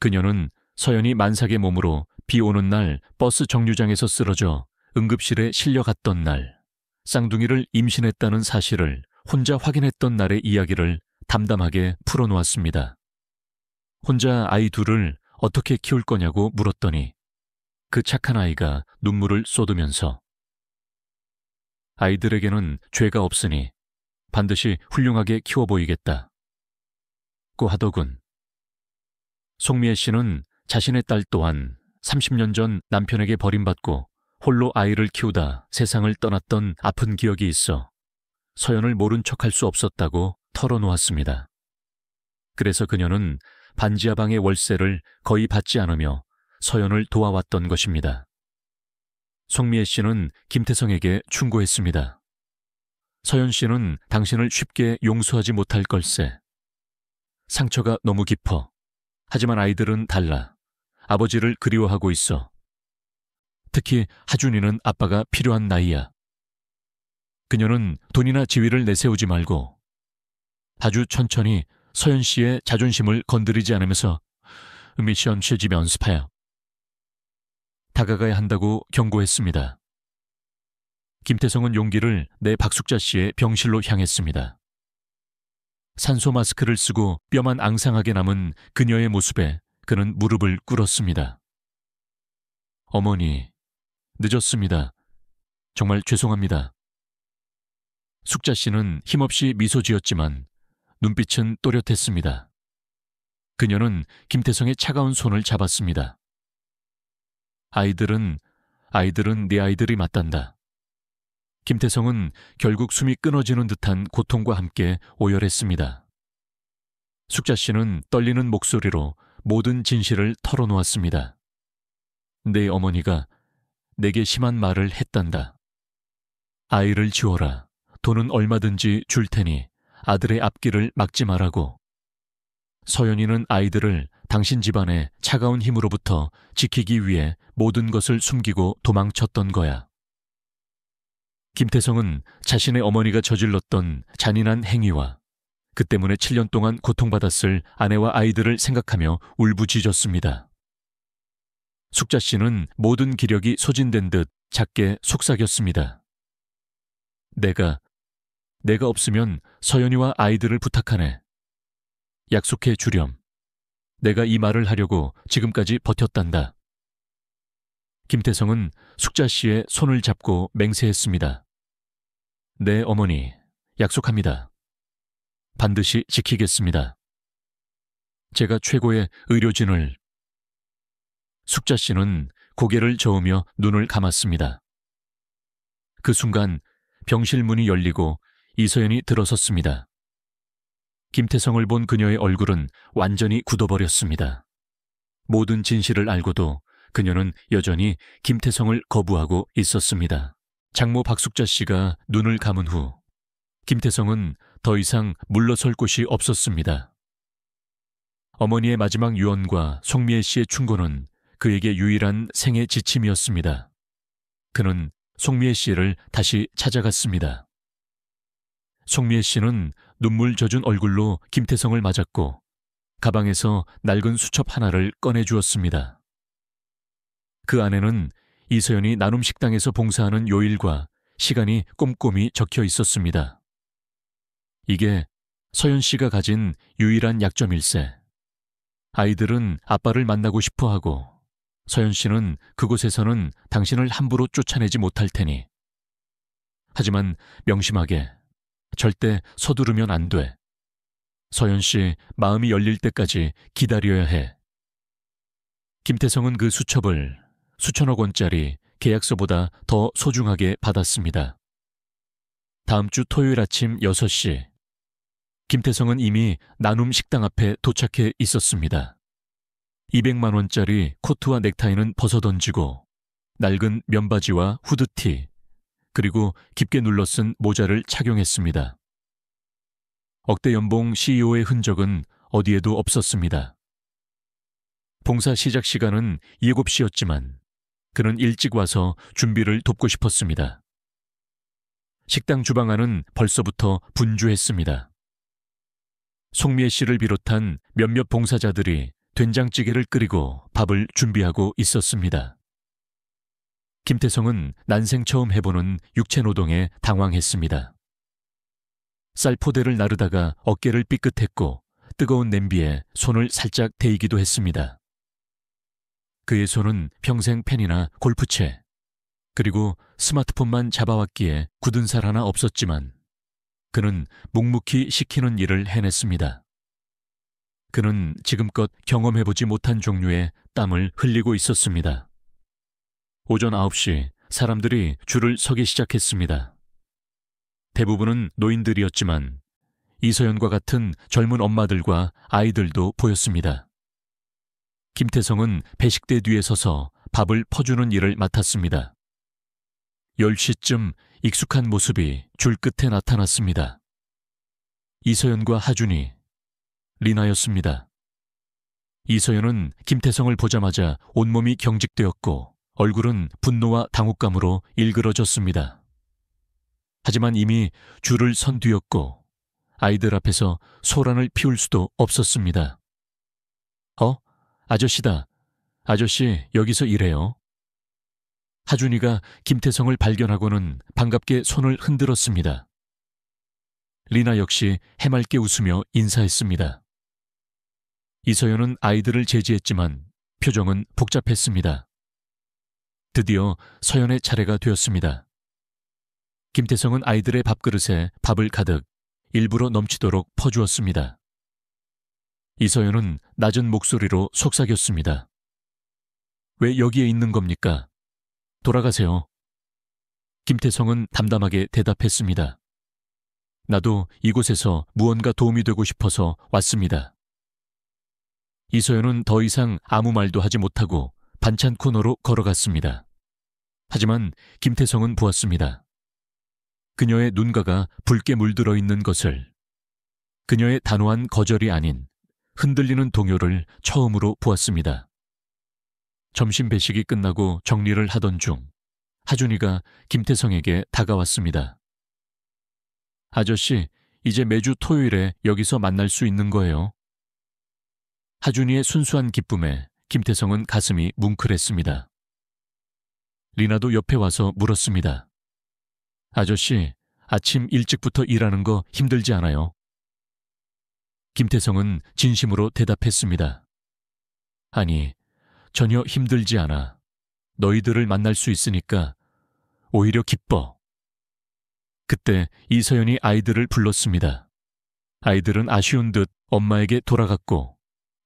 그녀는 서연이 만삭의 몸으로 비 오는 날 버스 정류장에서 쓰러져 응급실에 실려갔던 날, 쌍둥이를 임신했다는 사실을 혼자 확인했던 날의 이야기를 담담하게 풀어놓았습니다. 혼자 아이 둘을 어떻게 키울 거냐고 물었더니 그 착한 아이가 눈물을 쏟으면서 아이들에게는 죄가 없으니 반드시 훌륭하게 키워 보이겠다 고 하더군. 송미애 씨는 자신의 딸 또한 30년 전 남편에게 버림받고 홀로 아이를 키우다 세상을 떠났던 아픈 기억이 있어 서연을 모른 척할 수 없었다고 털어놓았습니다. 그래서 그녀는 반지하방의 월세를 거의 받지 않으며 서연을 도와왔던 것입니다. 송미애 씨는 김태성에게 충고했습니다. 서연 씨는 당신을 쉽게 용서하지 못할 걸세. 상처가 너무 깊어. 하지만 아이들은 달라. 아버지를 그리워하고 있어. 특히 하준이는 아빠가 필요한 나이야. 그녀는 돈이나 지위를 내세우지 말고 아주 천천히 서연 씨의 자존심을 건드리지 않으면서 미션 실집 연습해요. 다가가야 한다고 경고했습니다. 김태성은 용기를 내 박숙자 씨의 병실로 향했습니다. 산소 마스크를 쓰고 뼈만 앙상하게 남은 그녀의 모습에 그는 무릎을 꿇었습니다. 어머니, 늦었습니다. 정말 죄송합니다. 숙자 씨는 힘없이 미소 지었지만 눈빛은 또렷했습니다. 그녀는 김태성의 차가운 손을 잡았습니다. 아이들은 네 아이들이 맞단다. 김태성은 결국 숨이 끊어지는 듯한 고통과 함께 오열했습니다. 숙자 씨는 떨리는 목소리로 모든 진실을 털어놓았습니다. 내 어머니가 내게 심한 말을 했단다. 아이를 지워라. 돈은 얼마든지 줄 테니 아들의 앞길을 막지 말라고. 서연이는 아이들을 당신 집안의 차가운 힘으로부터 지키기 위해 모든 것을 숨기고 도망쳤던 거야. 김태성은 자신의 어머니가 저질렀던 잔인한 행위와 그 때문에 7년 동안 고통받았을 아내와 아이들을 생각하며 울부짖었습니다. 숙자 씨는 모든 기력이 소진된 듯 작게 속삭였습니다. 내가 없으면 서연이와 아이들을 부탁하네. 약속해 주렴. 내가 이 말을 하려고 지금까지 버텼단다. 김태성은 숙자 씨의 손을 잡고 맹세했습니다. 네, 어머니, 약속합니다. 반드시 지키겠습니다. 제가 최고의 의료진을... 숙자 씨는 고개를 저으며 눈을 감았습니다. 그 순간 병실 문이 열리고 이서연이 들어섰습니다. 김태성을 본 그녀의 얼굴은 완전히 굳어버렸습니다. 모든 진실을 알고도 그녀는 여전히 김태성을 거부하고 있었습니다. 장모 박숙자 씨가 눈을 감은 후 김태성은 더 이상 물러설 곳이 없었습니다. 어머니의 마지막 유언과 송미애 씨의 충고는 그에게 유일한 생애 지침이었습니다. 그는 송미애 씨를 다시 찾아갔습니다. 송미애 씨는 눈물 젖은 얼굴로 김태성을 맞았고 가방에서 낡은 수첩 하나를 꺼내주었습니다. 그 안에는 이서연이 나눔 식당에서 봉사하는 요일과 시간이 꼼꼼히 적혀 있었습니다. 이게 서연 씨가 가진 유일한 약점일세. 아이들은 아빠를 만나고 싶어 하고 서연 씨는 그곳에서는 당신을 함부로 쫓아내지 못할 테니. 하지만 명심하게 절대 서두르면 안 돼. 서연 씨 마음이 열릴 때까지 기다려야 해. 김태성은 그 수첩을 수천억 원짜리 계약서보다 더 소중하게 받았습니다. 다음 주 토요일 아침 6시, 김태성은 이미 나눔 식당 앞에 도착해 있었습니다. 200만 원짜리 코트와 넥타이는 벗어던지고 낡은 면바지와 후드티, 그리고 깊게 눌러쓴 모자를 착용했습니다. 억대 연봉 CEO의 흔적은 어디에도 없었습니다. 봉사 시작 시간은 7시였지만 그는 일찍 와서 준비를 돕고 싶었습니다. 식당 주방 안은 벌써부터 분주했습니다. 송미애 씨를 비롯한 몇몇 봉사자들이 된장찌개를 끓이고 밥을 준비하고 있었습니다. 김태성은 난생 처음 해보는 육체노동에 당황했습니다. 쌀포대를 나르다가 어깨를 삐끗했고 뜨거운 냄비에 손을 살짝 데이기도 했습니다. 그의 손은 평생 펜이나 골프채, 그리고 스마트폰만 잡아왔기에 굳은 살 하나 없었지만 그는 묵묵히 시키는 일을 해냈습니다. 그는 지금껏 경험해보지 못한 종류의 땀을 흘리고 있었습니다. 오전 9시 사람들이 줄을 서기 시작했습니다. 대부분은 노인들이었지만 이서연과 같은 젊은 엄마들과 아이들도 보였습니다. 김태성은 배식대 뒤에 서서 밥을 퍼주는 일을 맡았습니다. 10시쯤 익숙한 모습이 줄 끝에 나타났습니다. 이서연과 하준이, 리나였습니다. 이서연은 김태성을 보자마자 온몸이 경직되었고 얼굴은 분노와 당혹감으로 일그러졌습니다. 하지만 이미 줄을 선 뒤였고 아이들 앞에서 소란을 피울 수도 없었습니다. 아저씨다. 아저씨 여기서 일해요. 하준이가 김태성을 발견하고는 반갑게 손을 흔들었습니다. 리나 역시 해맑게 웃으며 인사했습니다. 이서연은 아이들을 제지했지만 표정은 복잡했습니다. 드디어 서연의 차례가 되었습니다. 김태성은 아이들의 밥그릇에 밥을 가득 일부러 넘치도록 퍼주었습니다. 이서연은 낮은 목소리로 속삭였습니다. 왜 여기에 있는 겁니까? 돌아가세요. 김태성은 담담하게 대답했습니다. 나도 이곳에서 무언가 도움이 되고 싶어서 왔습니다. 이서연은 더 이상 아무 말도 하지 못하고 반찬 코너로 걸어갔습니다. 하지만 김태성은 보았습니다. 그녀의 눈가가 붉게 물들어 있는 것을, 그녀의 단호한 거절이 아닌 흔들리는 동요를 처음으로 보았습니다. 점심 배식이 끝나고 정리를 하던 중 하준이가 김태성에게 다가왔습니다. 아저씨, 이제 매주 토요일에 여기서 만날 수 있는 거예요. 하준이의 순수한 기쁨에 김태성은 가슴이 뭉클했습니다. 리나도 옆에 와서 물었습니다. 아저씨, 아침 일찍부터 일하는 거 힘들지 않아요? 김태성은 진심으로 대답했습니다. 아니, 전혀 힘들지 않아. 너희들을 만날 수 있으니까 오히려 기뻐. 그때 이서연이 아이들을 불렀습니다. 아이들은 아쉬운 듯 엄마에게 돌아갔고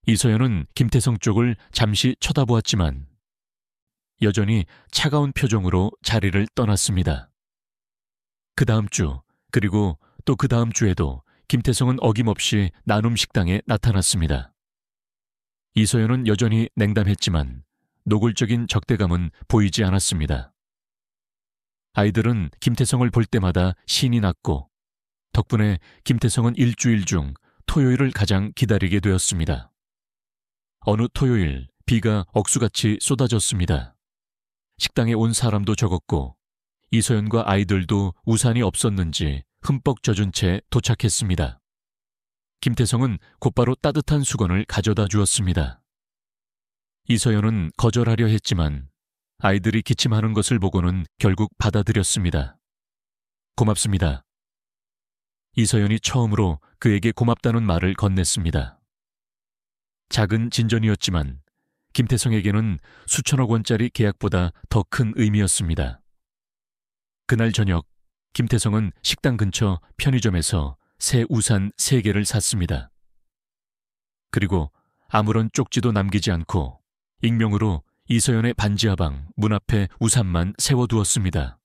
이서연은 김태성 쪽을 잠시 쳐다보았지만 여전히 차가운 표정으로 자리를 떠났습니다. 그 다음 주, 그리고 또 그 다음 주에도 김태성은 어김없이 나눔 식당에 나타났습니다. 이서연은 여전히 냉담했지만 노골적인 적대감은 보이지 않았습니다. 아이들은 김태성을 볼 때마다 신이 났고 덕분에 김태성은 일주일 중 토요일을 가장 기다리게 되었습니다. 어느 토요일 비가 억수같이 쏟아졌습니다. 식당에 온 사람도 적었고 이서연과 아이들도 우산이 없었는지 흠뻑 젖은 채 도착했습니다. 김태성은 곧바로 따뜻한 수건을 가져다 주었습니다. 이서연은 거절하려 했지만 아이들이 기침하는 것을 보고는 결국 받아들였습니다. 고맙습니다. 이서연이 처음으로 그에게 고맙다는 말을 건넸습니다. 작은 진전이었지만 김태성에게는 수천억 원짜리 계약보다 더 큰 의미였습니다. 그날 저녁 김태성은 식당 근처 편의점에서 새 우산 3개를 샀습니다. 그리고 아무런 쪽지도 남기지 않고 익명으로 이서연의 반지하방 문 앞에 우산만 세워두었습니다.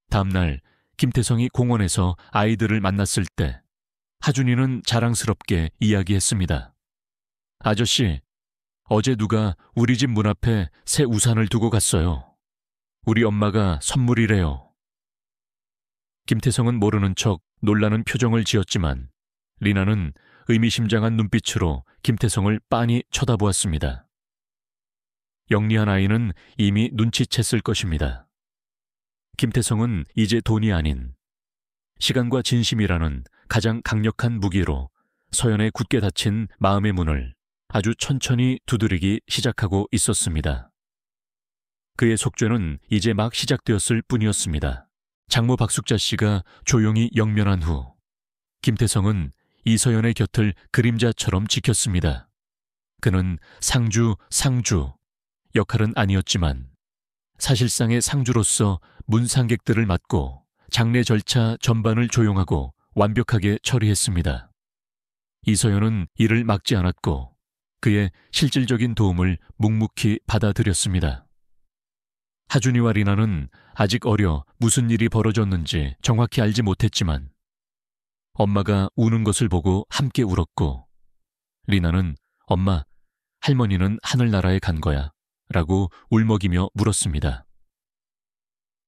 다음 날 김태성이 공원에서 아이들을 만났을 때 하준이는 자랑스럽게 이야기했습니다. 아저씨, 어제 누가 우리 집 문 앞에 새 우산을 두고 갔어요. 우리 엄마가 선물이래요. 김태성은 모르는 척 놀라는 표정을 지었지만 리나는 의미심장한 눈빛으로 김태성을 빤히 쳐다보았습니다. 영리한 아이는 이미 눈치챘을 것입니다. 김태성은 이제 돈이 아닌 시간과 진심이라는 가장 강력한 무기로 서연의 굳게 닫힌 마음의 문을 아주 천천히 두드리기 시작하고 있었습니다. 그의 속죄는 이제 막 시작되었을 뿐이었습니다. 장모 박숙자 씨가 조용히 영면한 후 김태성은 이서연의 곁을 그림자처럼 지켰습니다. 그는 상주 역할은 아니었지만 사실상의 상주로서 문상객들을 맡고 장례 절차 전반을 조용하고 완벽하게 처리했습니다. 이서연은 이를 막지 않았고 그의 실질적인 도움을 묵묵히 받아들였습니다. 하준이와 리나는 아직 어려 무슨 일이 벌어졌는지 정확히 알지 못했지만 엄마가 우는 것을 보고 함께 울었고 리나는 엄마, 할머니는 하늘나라에 간 거야 라고 울먹이며 물었습니다.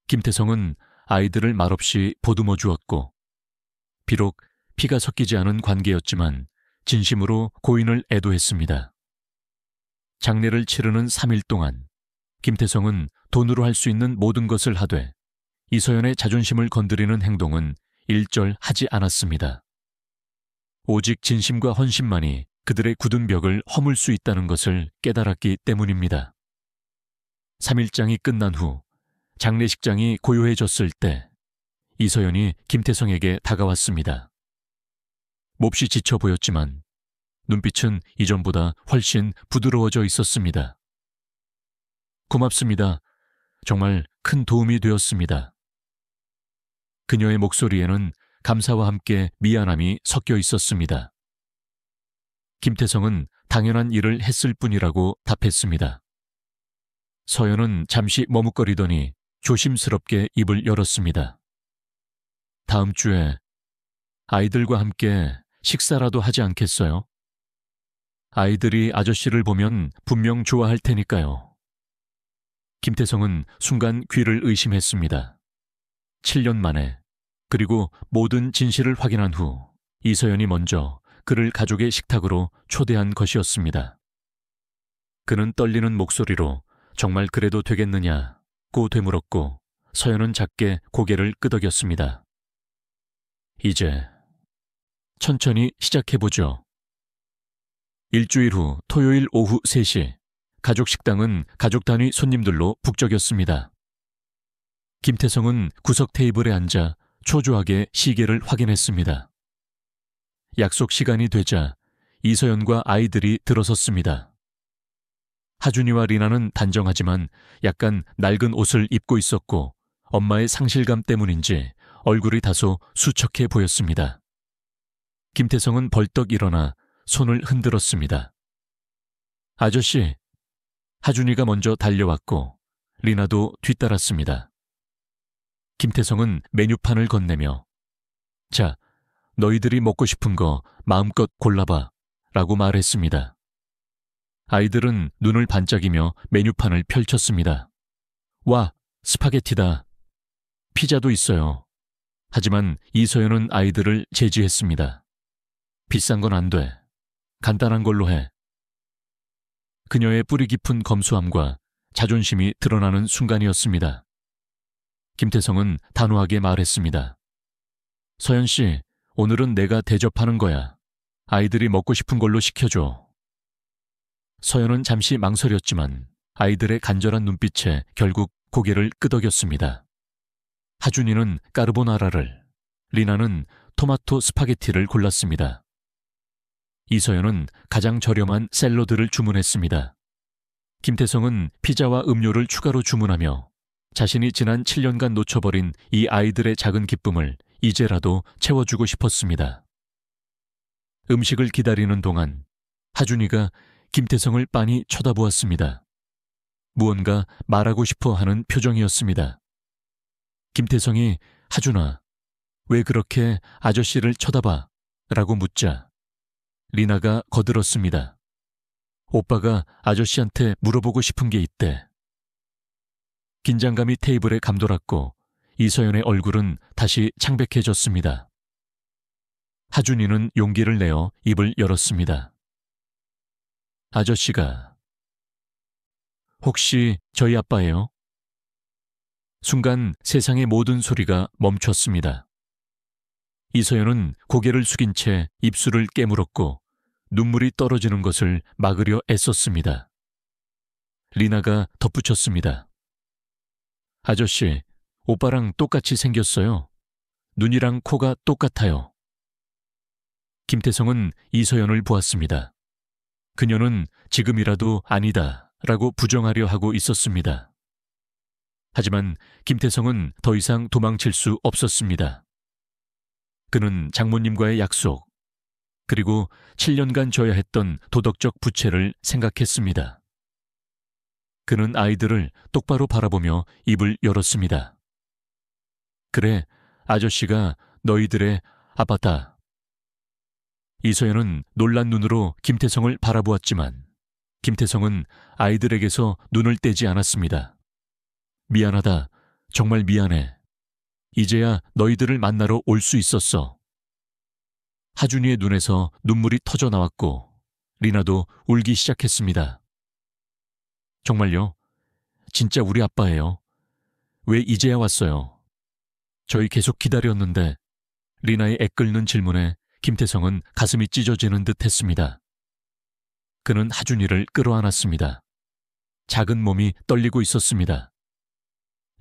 김태성은 아이들을 말없이 보듬어 주었고 비록 피가 섞이지 않은 관계였지만 진심으로 고인을 애도했습니다. 장례를 치르는 3일 동안 김태성은 돈으로 할 수 있는 모든 것을 하되 이서연의 자존심을 건드리는 행동은 일절 하지 않았습니다. 오직 진심과 헌신만이 그들의 굳은 벽을 허물 수 있다는 것을 깨달았기 때문입니다. 3일장이 끝난 후 장례식장이 고요해졌을 때 이서연이 김태성에게 다가왔습니다. 몹시 지쳐 보였지만 눈빛은 이전보다 훨씬 부드러워져 있었습니다. 고맙습니다. 정말 큰 도움이 되었습니다. 그녀의 목소리에는 감사와 함께 미안함이 섞여 있었습니다. 김태성은 당연한 일을 했을 뿐이라고 답했습니다. 서연은 잠시 머뭇거리더니 조심스럽게 입을 열었습니다. 다음 주에 아이들과 함께 식사라도 하지 않겠어요? 아이들이 아저씨를 보면 분명 좋아할 테니까요. 김태성은 순간 귀를 의심했습니다. 7년 만에 그리고 모든 진실을 확인한 후 이서연이 먼저 그를 가족의 식탁으로 초대한 것이었습니다. 그는 떨리는 목소리로 정말 그래도 되겠느냐고 되물었고 서연은 작게 고개를 끄덕였습니다. 이제 천천히 시작해보죠. 일주일 후 토요일 오후 3시 가족 식당은 가족 단위 손님들로 북적였습니다. 김태성은 구석 테이블에 앉아 초조하게 시계를 확인했습니다. 약속 시간이 되자 이서연과 아이들이 들어섰습니다. 하준이와 리나는 단정하지만 약간 낡은 옷을 입고 있었고 엄마의 상실감 때문인지 얼굴이 다소 수척해 보였습니다. 김태성은 벌떡 일어나 손을 흔들었습니다. 아저씨, 하준이가 먼저 달려왔고 리나도 뒤따랐습니다. 김태성은 메뉴판을 건네며 자, 너희들이 먹고 싶은 거 마음껏 골라봐 라고 말했습니다. 아이들은 눈을 반짝이며 메뉴판을 펼쳤습니다. 와, 스파게티다. 피자도 있어요. 하지만 이서연은 아이들을 제지했습니다. 비싼 건 안 돼. 간단한 걸로 해. 그녀의 뿌리 깊은 검소함과 자존심이 드러나는 순간이었습니다. 김태성은 단호하게 말했습니다. 서연 씨, 오늘은 내가 대접하는 거야. 아이들이 먹고 싶은 걸로 시켜줘. 서연은 잠시 망설였지만 아이들의 간절한 눈빛에 결국 고개를 끄덕였습니다. 하준이는 까르보나라를, 리나는 토마토 스파게티를 골랐습니다. 이서연은 가장 저렴한 샐러드를 주문했습니다. 김태성은 피자와 음료를 추가로 주문하며 자신이 지난 7년간 놓쳐버린 이 아이들의 작은 기쁨을 이제라도 채워주고 싶었습니다. 음식을 기다리는 동안 하준이가 김태성을 빤히 쳐다보았습니다. 무언가 말하고 싶어 하는 표정이었습니다. 김태성이 하준아, 왜 그렇게 아저씨를 쳐다봐? 라고 묻자 리나가 거들었습니다. 오빠가 아저씨한테 물어보고 싶은 게 있대. 긴장감이 테이블에 감돌았고 이서연의 얼굴은 다시 창백해졌습니다. 하준이는 용기를 내어 입을 열었습니다. 아저씨가 혹시 저희 아빠예요? 순간 세상의 모든 소리가 멈췄습니다. 이서연은 고개를 숙인 채 입술을 깨물었고 눈물이 떨어지는 것을 막으려 애썼습니다. 리나가 덧붙였습니다. 아저씨, 오빠랑 똑같이 생겼어요. 눈이랑 코가 똑같아요. 김태성은 이서연을 보았습니다. 그녀는 지금이라도 아니다 라고 부정하려 하고 있었습니다. 하지만 김태성은 더 이상 도망칠 수 없었습니다. 그는 장모님과의 약속, 그리고 7년간 져야 했던 도덕적 부채를 생각했습니다. 그는 아이들을 똑바로 바라보며 입을 열었습니다. 그래, 아저씨가 너희들의 아빠다. 이서연은 놀란 눈으로 김태성을 바라보았지만 김태성은 아이들에게서 눈을 떼지 않았습니다. 미안하다. 정말 미안해. 이제야 너희들을 만나러 올 수 있었어. 하준이의 눈에서 눈물이 터져 나왔고 리나도 울기 시작했습니다. 정말요? 진짜 우리 아빠예요. 왜 이제야 왔어요? 저희 계속 기다렸는데. 리나의 애끓는 질문에 김태성은 가슴이 찢어지는 듯 했습니다. 그는 하준이를 끌어안았습니다. 작은 몸이 떨리고 있었습니다.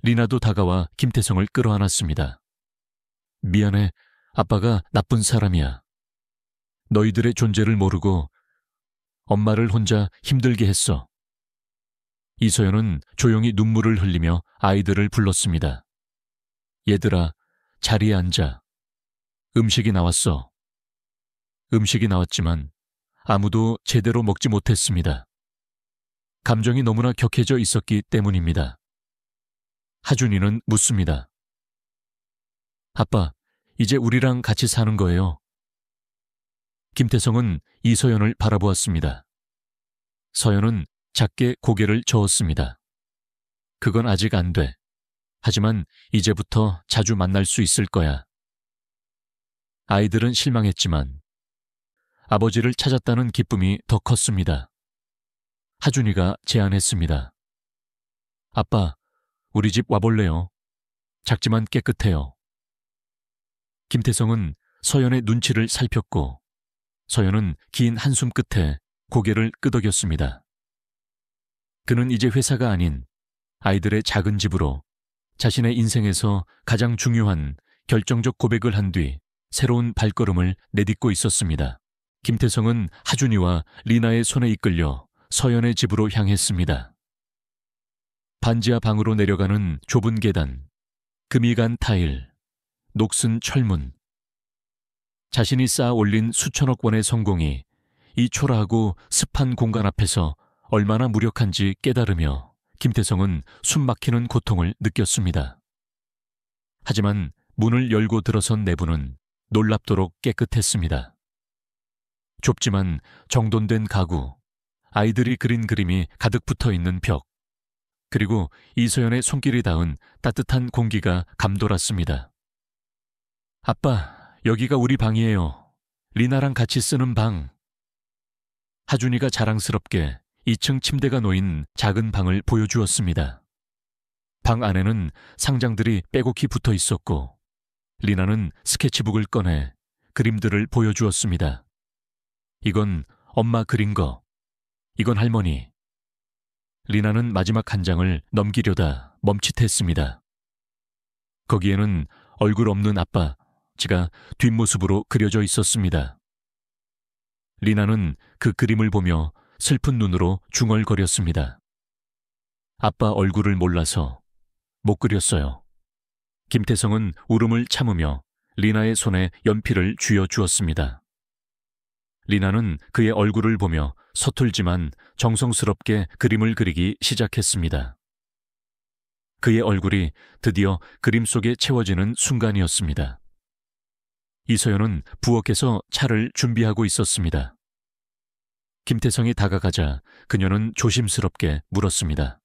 리나도 다가와 김태성을 끌어안았습니다. 미안해, 아빠가 나쁜 사람이야. 너희들의 존재를 모르고 엄마를 혼자 힘들게 했어. 이서연은 조용히 눈물을 흘리며 아이들을 불렀습니다. 얘들아, 자리에 앉아. 음식이 나왔어. 음식이 나왔지만 아무도 제대로 먹지 못했습니다. 감정이 너무나 격해져 있었기 때문입니다. 하준이는 묻습니다. 아빠, 이제 우리랑 같이 사는 거예요. 김태성은 이서연을 바라보았습니다. 서연은 작게 고개를 저었습니다. 그건 아직 안 돼. 하지만 이제부터 자주 만날 수 있을 거야. 아이들은 실망했지만 아버지를 찾았다는 기쁨이 더 컸습니다. 하준이가 제안했습니다. 아빠, 우리 집 와볼래요? 작지만 깨끗해요. 김태성은 서연의 눈치를 살폈고 서연은 긴 한숨 끝에 고개를 끄덕였습니다. 그는 이제 회사가 아닌 아이들의 작은 집으로 자신의 인생에서 가장 중요한 결정적 고백을 한 뒤 새로운 발걸음을 내딛고 있었습니다. 김태성은 하준이와 리나의 손에 이끌려 서연의 집으로 향했습니다. 반지하 방으로 내려가는 좁은 계단, 금이 간 타일, 녹슨 철문. 자신이 쌓아 올린 수천억 원의 성공이 이 초라하고 습한 공간 앞에서 얼마나 무력한지 깨달으며 김태성은 숨막히는 고통을 느꼈습니다. 하지만 문을 열고 들어선 내부는 놀랍도록 깨끗했습니다. 좁지만 정돈된 가구, 아이들이 그린 그림이 가득 붙어 있는 벽, 그리고 이서연의 손길이 닿은 따뜻한 공기가 감돌았습니다. 아빠, 여기가 우리 방이에요. 리나랑 같이 쓰는 방. 하준이가 자랑스럽게 2층 침대가 놓인 작은 방을 보여주었습니다. 방 안에는 상장들이 빼곡히 붙어 있었고 리나는 스케치북을 꺼내 그림들을 보여주었습니다. 이건 엄마 그린 거. 이건 할머니. 리나는 마지막 한 장을 넘기려다 멈칫했습니다. 거기에는 얼굴 없는 아빠, 제가 뒷모습으로 그려져 있었습니다. 리나는 그 그림을 보며 슬픈 눈으로 중얼거렸습니다. 아빠 얼굴을 몰라서 못 그렸어요. 김태성은 울음을 참으며 리나의 손에 연필을 쥐어 주었습니다. 리나는 그의 얼굴을 보며 서툴지만 정성스럽게 그림을 그리기 시작했습니다. 그의 얼굴이 드디어 그림 속에 채워지는 순간이었습니다. 이서연은 부엌에서 차를 준비하고 있었습니다. 김태성이 다가가자 그녀는 조심스럽게 물었습니다.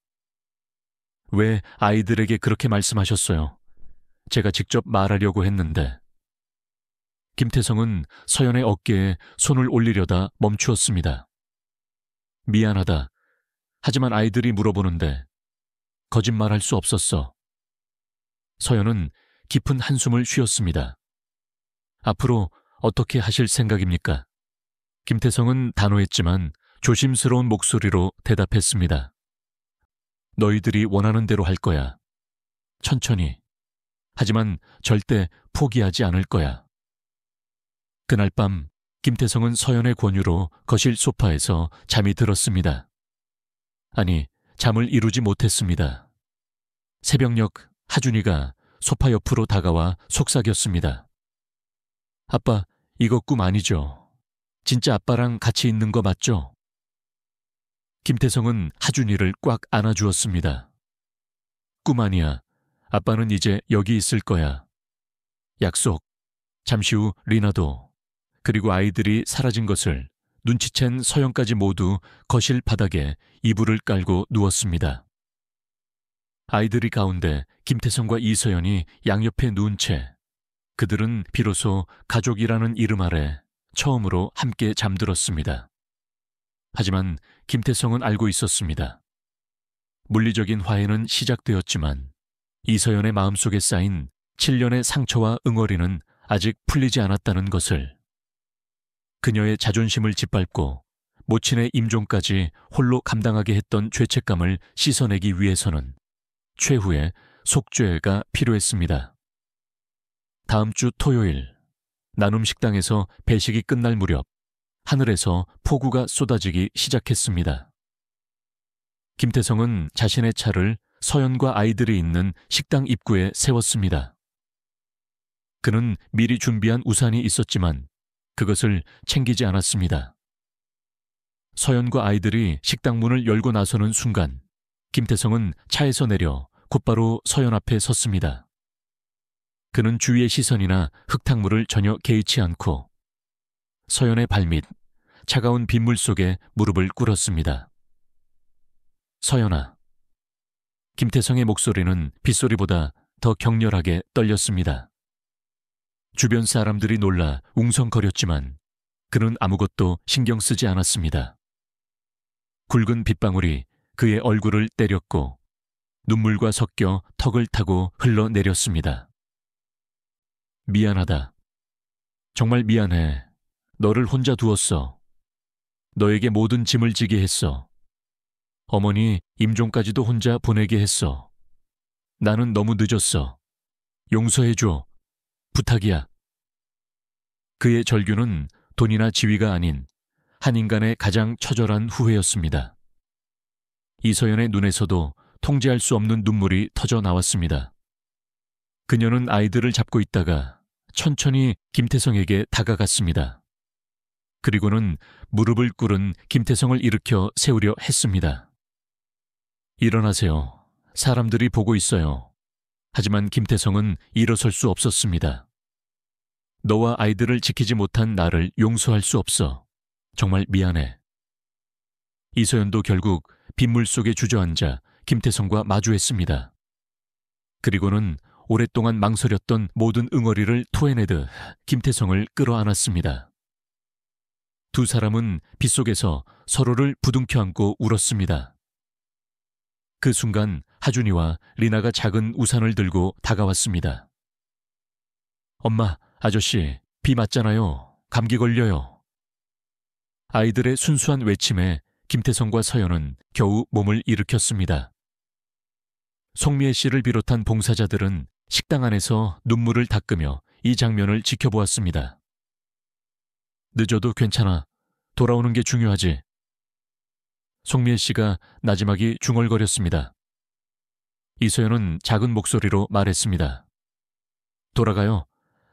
왜 아이들에게 그렇게 말씀하셨어요? 제가 직접 말하려고 했는데. 김태성은 서연의 어깨에 손을 올리려다 멈추었습니다. 미안하다. 하지만 아이들이 물어보는데 거짓말할 수 없었어. 서연은 깊은 한숨을 쉬었습니다. 앞으로 어떻게 하실 생각입니까? 김태성은 단호했지만 조심스러운 목소리로 대답했습니다. 너희들이 원하는 대로 할 거야. 천천히. 하지만 절대 포기하지 않을 거야. 그날 밤 김태성은 서연의 권유로 거실 소파에서 잠이 들었습니다. 아니, 잠을 이루지 못했습니다. 새벽녘 하준이가 소파 옆으로 다가와 속삭였습니다. 아빠, 이거 꿈 아니죠? 진짜 아빠랑 같이 있는 거 맞죠? 김태성은 하준이를 꽉 안아주었습니다. 꿈 아니야. 아빠는 이제 여기 있을 거야. 약속. 잠시 후 리나도, 그리고 아이들이 사라진 것을 눈치챈 서연까지 모두 거실 바닥에 이불을 깔고 누웠습니다. 아이들이 가운데 김태성과 이서연이 양옆에 누운 채 그들은 비로소 가족이라는 이름 아래 처음으로 함께 잠들었습니다. 하지만 김태성은 알고 있었습니다. 물리적인 화해는 시작되었지만 이서연의 마음속에 쌓인 7년의 상처와 응어리는 아직 풀리지 않았다는 것을. 그녀의 자존심을 짓밟고 모친의 임종까지 홀로 감당하게 했던 죄책감을 씻어내기 위해서는 최후의 속죄가 필요했습니다. 다음 주 토요일, 나눔 식당에서 배식이 끝날 무렵 하늘에서 폭우가 쏟아지기 시작했습니다. 김태성은 자신의 차를 서연과 아이들이 있는 식당 입구에 세웠습니다. 그는 미리 준비한 우산이 있었지만 그것을 챙기지 않았습니다. 서연과 아이들이 식당 문을 열고 나서는 순간 김태성은 차에서 내려 곧바로 서연 앞에 섰습니다. 그는 주위의 시선이나 흙탕물을 전혀 개의치 않고 서연의 발밑, 차가운 빗물 속에 무릎을 꿇었습니다. 서연아. 김태성의 목소리는 빗소리보다 더 격렬하게 떨렸습니다. 주변 사람들이 놀라 웅성거렸지만 그는 아무것도 신경 쓰지 않았습니다. 굵은 빗방울이 그의 얼굴을 때렸고 눈물과 섞여 턱을 타고 흘러내렸습니다. 미안하다. 정말 미안해. 너를 혼자 두었어. 너에게 모든 짐을 지게 했어. 어머니 임종까지도 혼자 보내게 했어. 나는 너무 늦었어. 용서해줘. 부탁이야. 그의 절규는 돈이나 지위가 아닌 한 인간의 가장 처절한 후회였습니다. 이서연의 눈에서도 통제할 수 없는 눈물이 터져 나왔습니다. 그녀는 아이들을 잡고 있다가 천천히 김태성에게 다가갔습니다. 그리고는 무릎을 꿇은 김태성을 일으켜 세우려 했습니다. 일어나세요. 사람들이 보고 있어요. 하지만 김태성은 일어설 수 없었습니다. 너와 아이들을 지키지 못한 나를 용서할 수 없어. 정말 미안해. 이서연도 결국 빗물 속에 주저앉아 김태성과 마주했습니다. 그리고는 오랫동안 망설였던 모든 응어리를 토해내듯 김태성을 끌어안았습니다. 두 사람은 빗속에서 서로를 부둥켜 안고 울었습니다. 그 순간 하준이와 리나가 작은 우산을 들고 다가왔습니다. 엄마, 아저씨, 비 맞잖아요. 감기 걸려요. 아이들의 순수한 외침에 김태성과 서연은 겨우 몸을 일으켰습니다. 송미애 씨를 비롯한 봉사자들은 식당 안에서 눈물을 닦으며 이 장면을 지켜보았습니다. 늦어도 괜찮아. 돌아오는 게 중요하지. 송미애 씨가 나지막이 중얼거렸습니다. 이소연은 작은 목소리로 말했습니다. 돌아가요.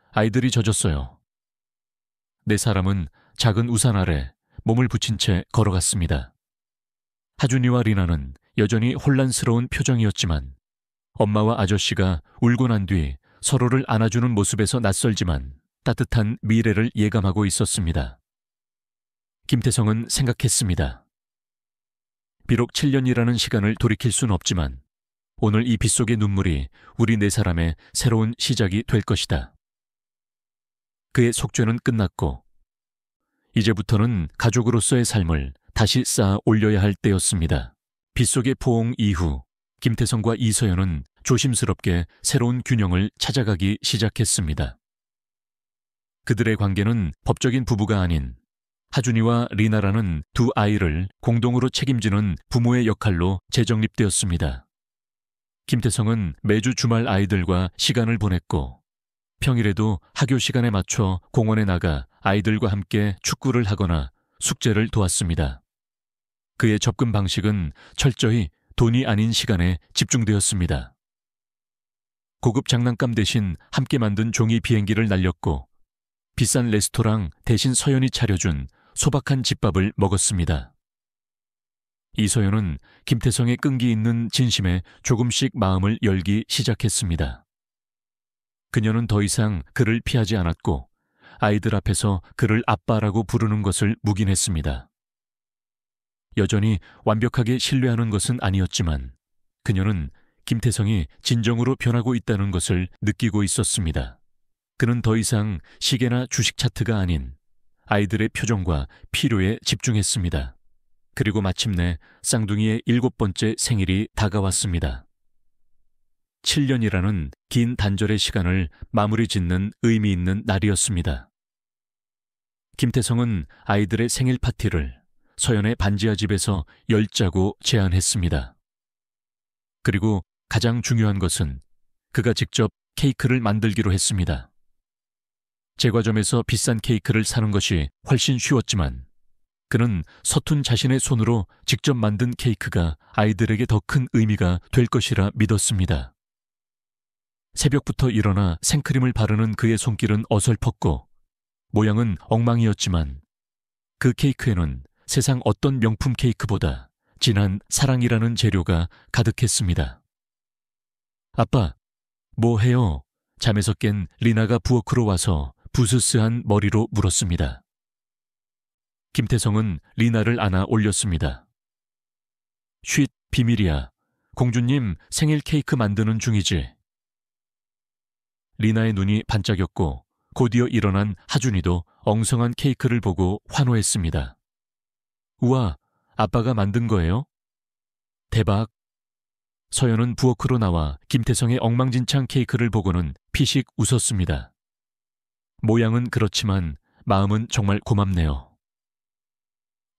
아이들이 젖었어요. 네 사람은 작은 우산 아래 몸을 붙인 채 걸어갔습니다. 하준이와 리나는 여전히 혼란스러운 표정이었지만 엄마와 아저씨가 울고 난 뒤 서로를 안아주는 모습에서 낯설지만 따뜻한 미래를 예감하고 있었습니다. 김태성은 생각했습니다. 비록 7년이라는 시간을 돌이킬 순 없지만 오늘 이 빗속의 눈물이 우리 네 사람의 새로운 시작이 될 것이다. 그의 속죄는 끝났고 이제부터는 가족으로서의 삶을 다시 쌓아 올려야 할 때였습니다. 빗속의 포옹 이후 김태성과 이서연은 조심스럽게 새로운 균형을 찾아가기 시작했습니다. 그들의 관계는 법적인 부부가 아닌 하준이와 리나라는 두 아이를 공동으로 책임지는 부모의 역할로 재정립되었습니다. 김태성은 매주 주말 아이들과 시간을 보냈고 평일에도 학교 시간에 맞춰 공원에 나가 아이들과 함께 축구를 하거나 숙제를 도왔습니다. 그의 접근 방식은 철저히 돈이 아닌 시간에 집중되었습니다. 고급 장난감 대신 함께 만든 종이 비행기를 날렸고 비싼 레스토랑 대신 서연이 차려준 소박한 집밥을 먹었습니다. 이서연은 김태성의 끈기 있는 진심에 조금씩 마음을 열기 시작했습니다. 그녀는 더 이상 그를 피하지 않았고 아이들 앞에서 그를 아빠라고 부르는 것을 묵인했습니다. 여전히 완벽하게 신뢰하는 것은 아니었지만 그녀는 김태성이 진정으로 변하고 있다는 것을 느끼고 있었습니다. 그는 더 이상 시계나 주식 차트가 아닌 아이들의 표정과 필요에 집중했습니다. 그리고 마침내 쌍둥이의 7번째 생일이 다가왔습니다. 7년이라는 긴 단절의 시간을 마무리 짓는 의미 있는 날이었습니다. 김태성은 아이들의 생일 파티를 서연의 반지하 집에서 열자고 제안했습니다. 그리고 가장 중요한 것은 그가 직접 케이크를 만들기로 했습니다. 제과점에서 비싼 케이크를 사는 것이 훨씬 쉬웠지만 그는 서툰 자신의 손으로 직접 만든 케이크가 아이들에게 더 큰 의미가 될 것이라 믿었습니다. 새벽부터 일어나 생크림을 바르는 그의 손길은 어설펐고 모양은 엉망이었지만 그 케이크에는 세상 어떤 명품 케이크보다 진한 사랑이라는 재료가 가득했습니다. 아빠, 뭐 해요? 잠에서 깬 리나가 부엌으로 와서 부스스한 머리로 물었습니다. 김태성은 리나를 안아 올렸습니다. 쉿, 비밀이야. 공주님 생일 케이크 만드는 중이지. 리나의 눈이 반짝였고 곧이어 일어난 하준이도 엉성한 케이크를 보고 환호했습니다. 우와, 아빠가 만든 거예요? 대박. 서연은 부엌으로 나와 김태성의 엉망진창 케이크를 보고는 피식 웃었습니다. 모양은 그렇지만 마음은 정말 고맙네요.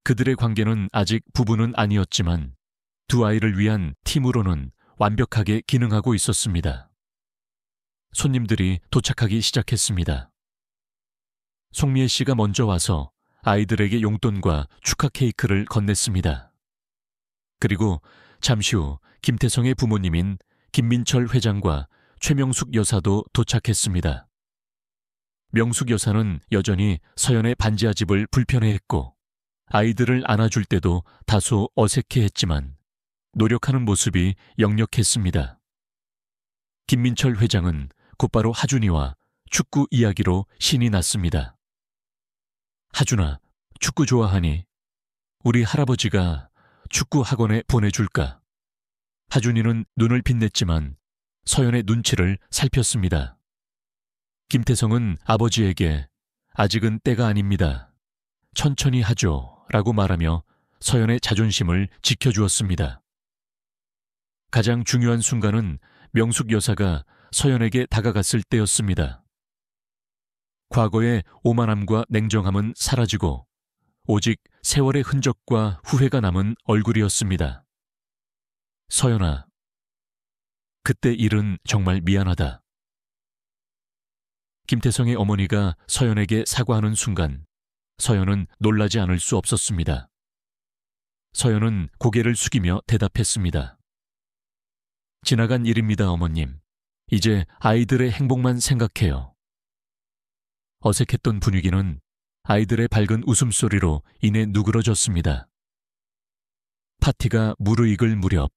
그들의 관계는 아직 부부는 아니었지만 두 아이를 위한 팀으로는 완벽하게 기능하고 있었습니다. 손님들이 도착하기 시작했습니다. 송미애 씨가 먼저 와서 아이들에게 용돈과 축하 케이크를 건넸습니다. 그리고 잠시 후 김태성의 부모님인 김민철 회장과 최명숙 여사도 도착했습니다. 명숙 여사는 여전히 서연의 반지하 집을 불편해했고 아이들을 안아줄 때도 다소 어색해했지만 노력하는 모습이 역력했습니다. 김민철 회장은 곧바로 하준이와 축구 이야기로 신이 났습니다. 하준아, 축구 좋아하니? 우리 할아버지가 축구 학원에 보내줄까? 하준이는 눈을 빛냈지만 서연의 눈치를 살폈습니다. 김태성은 아버지에게 아직은 때가 아닙니다. 천천히 하죠. 라고 말하며 서연의 자존심을 지켜주었습니다. 가장 중요한 순간은 명숙 여사가 서연에게 다가갔을 때였습니다. 과거의 오만함과 냉정함은 사라지고 오직 세월의 흔적과 후회가 남은 얼굴이었습니다. 서연아, 그때 일은 정말 미안하다. 김태성의 어머니가 서연에게 사과하는 순간 서연은 놀라지 않을 수 없었습니다. 서연은 고개를 숙이며 대답했습니다. 지나간 일입니다, 어머님. 이제 아이들의 행복만 생각해요. 어색했던 분위기는 아이들의 밝은 웃음소리로 이내 누그러졌습니다. 파티가 무르익을 무렵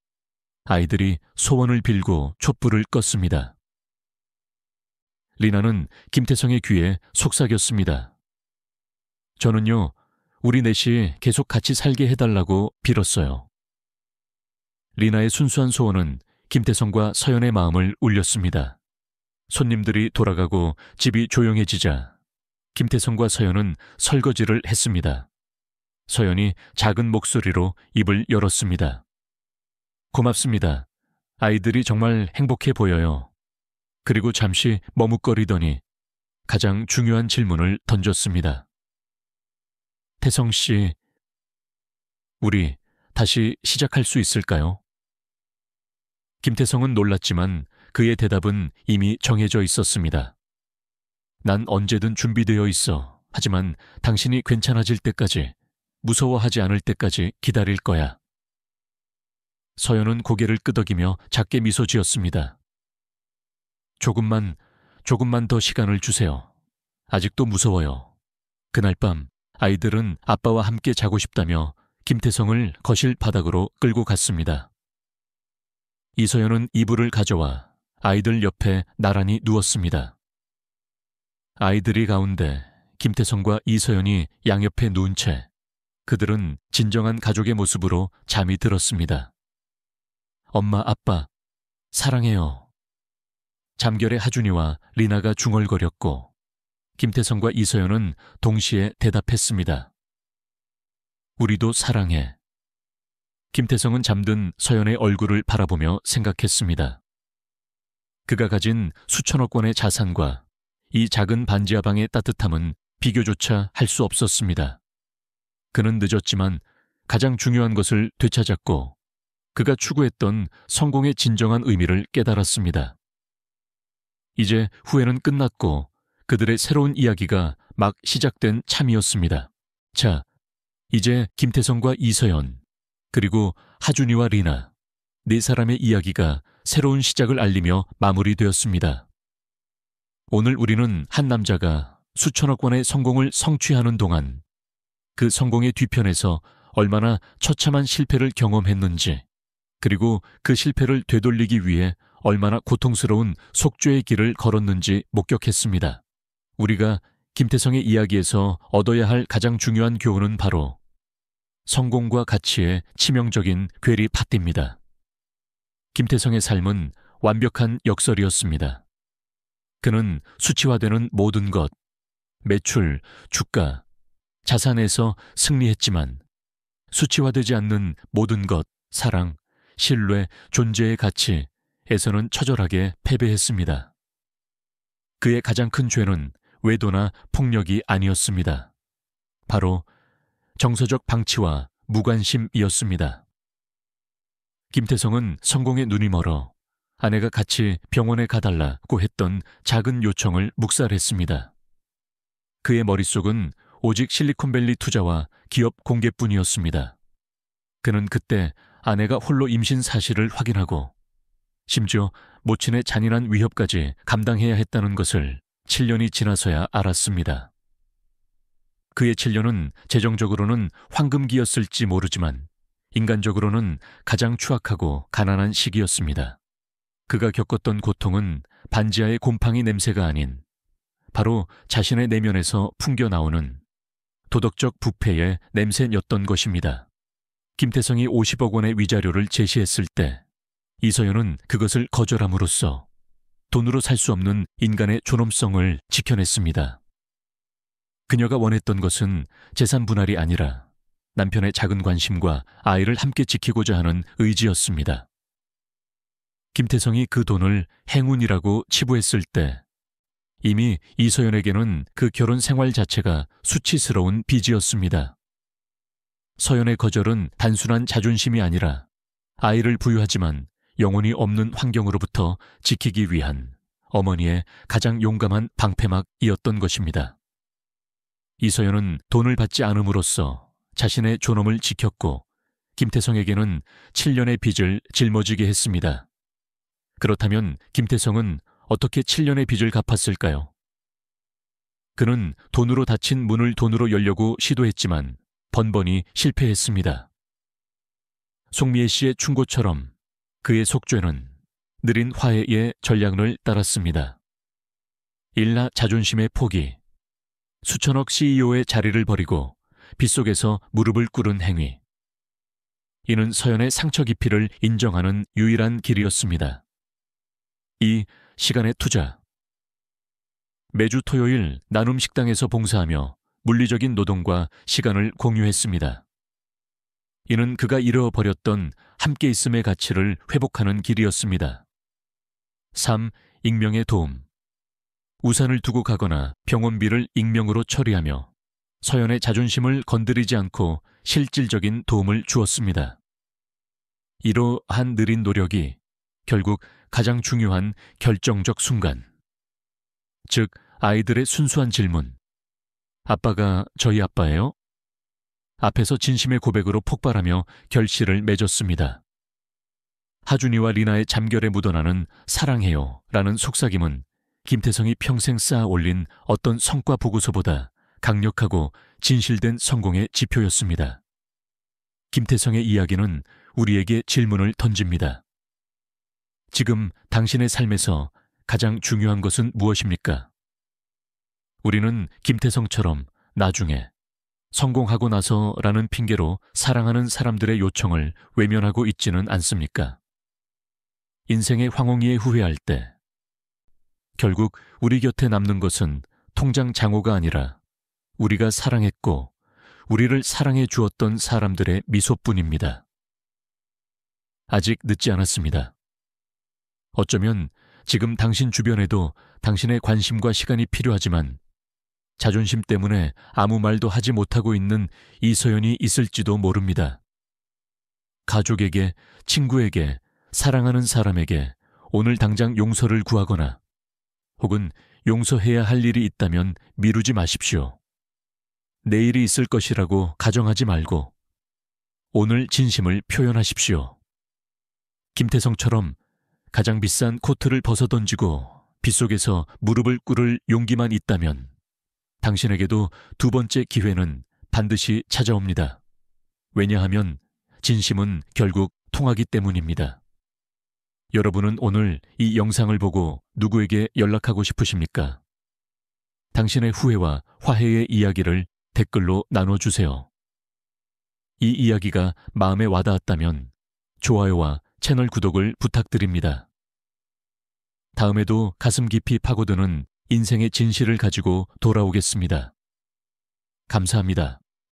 아이들이 소원을 빌고 촛불을 껐습니다. 리나는 김태성의 귀에 속삭였습니다. 저는요, 우리 넷이 계속 같이 살게 해달라고 빌었어요. 리나의 순수한 소원은 김태성과 서연의 마음을 울렸습니다. 손님들이 돌아가고 집이 조용해지자 김태성과 서연은 설거지를 했습니다. 서연이 작은 목소리로 입을 열었습니다. 고맙습니다. 아이들이 정말 행복해 보여요. 그리고 잠시 머뭇거리더니 가장 중요한 질문을 던졌습니다. 태성 씨, 우리 다시 시작할 수 있을까요? 김태성은 놀랐지만 그의 대답은 이미 정해져 있었습니다. 난 언제든 준비되어 있어. 하지만 당신이 괜찮아질 때까지, 무서워하지 않을 때까지 기다릴 거야. 서연은 고개를 끄덕이며 작게 미소 지었습니다. 조금만 더 시간을 주세요. 아직도 무서워요. 그날 밤 아이들은 아빠와 함께 자고 싶다며 김태성을 거실 바닥으로 끌고 갔습니다. 이서연은 이불을 가져와 아이들 옆에 나란히 누웠습니다. 아이들이 가운데 김태성과 이서연이 양옆에 누운 채 그들은 진정한 가족의 모습으로 잠이 들었습니다. 엄마, 아빠, 사랑해요. 잠결에 하준이와 리나가 중얼거렸고 김태성과 이서연은 동시에 대답했습니다. 우리도 사랑해. 김태성은 잠든 서연의 얼굴을 바라보며 생각했습니다. 그가 가진 수천억 원의 자산과 이 작은 반지하방의 따뜻함은 비교조차 할 수 없었습니다. 그는 늦었지만 가장 중요한 것을 되찾았고 그가 추구했던 성공의 진정한 의미를 깨달았습니다. 이제 후회는 끝났고 그들의 새로운 이야기가 막 시작된 참이었습니다. 자, 이제 김태성과 이서연, 그리고 하준이와 리나, 네 사람의 이야기가 새로운 시작을 알리며 마무리되었습니다. 오늘 우리는 한 남자가 수천억 원의 성공을 성취하는 동안 그 성공의 뒤편에서 얼마나 처참한 실패를 경험했는지, 그리고 그 실패를 되돌리기 위해 얼마나 고통스러운 속죄의 길을 걸었는지 목격했습니다. 우리가 김태성의 이야기에서 얻어야 할 가장 중요한 교훈은 바로 성공과 가치의 치명적인 괴리 파티입니다. 김태성의 삶은 완벽한 역설이었습니다. 그는 수치화되는 모든 것, 매출, 주가, 자산에서 승리했지만 수치화되지 않는 모든 것, 사랑, 신뢰, 존재의 가치에서는 처절하게 패배했습니다. 그의 가장 큰 죄는 외도나 폭력이 아니었습니다. 바로 정서적 방치와 무관심이었습니다. 김태성은 성공에 눈이 멀어 아내가 같이 병원에 가달라고 했던 작은 요청을 묵살했습니다. 그의 머릿속은 오직 실리콘밸리 투자와 기업 공개뿐이었습니다. 그는 그때 아내가 홀로 임신 사실을 확인하고 심지어 모친의 잔인한 위협까지 감당해야 했다는 것을 7년이 지나서야 알았습니다. 그의 7년은 재정적으로는 황금기였을지 모르지만 인간적으로는 가장 추악하고 가난한 시기였습니다. 그가 겪었던 고통은 반지하의 곰팡이 냄새가 아닌 바로 자신의 내면에서 풍겨나오는 도덕적 부패의 냄새였던 것입니다. 김태성이 50억 원의 위자료를 제시했을 때 이서연은 그것을 거절함으로써 돈으로 살 수 없는 인간의 존엄성을 지켜냈습니다. 그녀가 원했던 것은 재산 분할이 아니라 남편의 작은 관심과 아이를 함께 지키고자 하는 의지였습니다. 김태성이 그 돈을 행운이라고 치부했을 때 이미 이서연에게는 그 결혼 생활 자체가 수치스러운 빚이었습니다. 서연의 거절은 단순한 자존심이 아니라 아이를 부유하지만 영혼이 없는 환경으로부터 지키기 위한 어머니의 가장 용감한 방패막이었던 것입니다. 이서연은 돈을 받지 않음으로써 자신의 존엄을 지켰고 김태성에게는 7년의 빚을 짊어지게 했습니다. 그렇다면 김태성은 어떻게 7년의 빚을 갚았을까요? 그는 돈으로 닫힌 문을 돈으로 열려고 시도했지만 번번이 실패했습니다. 송미애 씨의 충고처럼 그의 속죄는 느린 화해의 전략을 따랐습니다. 일나 자존심의 포기, 수천억 CEO의 자리를 버리고 빗속에서 무릎을 꿇은 행위. 이는 서연의 상처 깊이를 인정하는 유일한 길이었습니다. 이 시간의 투자. 매주 토요일 나눔 식당에서 봉사하며 물리적인 노동과 시간을 공유했습니다. 이는 그가 잃어버렸던 함께 있음의 가치를 회복하는 길이었습니다. 3. 익명의 도움. 우산을 두고 가거나 병원비를 익명으로 처리하며 서연의 자존심을 건드리지 않고 실질적인 도움을 주었습니다. 이러한 느린 노력이 결국 가장 중요한 결정적 순간, 즉 아이들의 순수한 질문, 아빠가 저희 아빠예요? 앞에서 진심의 고백으로 폭발하며 결실을 맺었습니다. 하준이와 리나의 잠결에 묻어나는 사랑해요 라는 속삭임은 김태성이 평생 쌓아 올린 어떤 성과 보고서보다 강력하고 진실된 성공의 지표였습니다. 김태성의 이야기는 우리에게 질문을 던집니다. 지금 당신의 삶에서 가장 중요한 것은 무엇입니까? 우리는 김태성처럼 나중에 성공하고 나서라는 핑계로 사랑하는 사람들의 요청을 외면하고 있지는 않습니까? 인생의 황홀리에 후회할 때 결국 우리 곁에 남는 것은 통장 잔고가 아니라 우리가 사랑했고 우리를 사랑해 주었던 사람들의 미소뿐입니다. 아직 늦지 않았습니다. 어쩌면 지금 당신 주변에도 당신의 관심과 시간이 필요하지만 자존심 때문에 아무 말도 하지 못하고 있는 이서연이 있을지도 모릅니다. 가족에게, 친구에게, 사랑하는 사람에게 오늘 당장 용서를 구하거나 혹은 용서해야 할 일이 있다면 미루지 마십시오. 내일이 있을 것이라고 가정하지 말고 오늘 진심을 표현하십시오. 김태성처럼 가장 비싼 코트를 벗어던지고 빗속에서 무릎을 꿇을 용기만 있다면 당신에게도 두 번째 기회는 반드시 찾아옵니다. 왜냐하면 진심은 결국 통하기 때문입니다. 여러분은 오늘 이 영상을 보고 누구에게 연락하고 싶으십니까? 당신의 후회와 화해의 이야기를 댓글로 나눠주세요. 이 이야기가 마음에 와닿았다면 좋아요와 채널 구독을 부탁드립니다. 다음에도 가슴 깊이 파고드는 인생의 진실을 가지고 돌아오겠습니다. 감사합니다.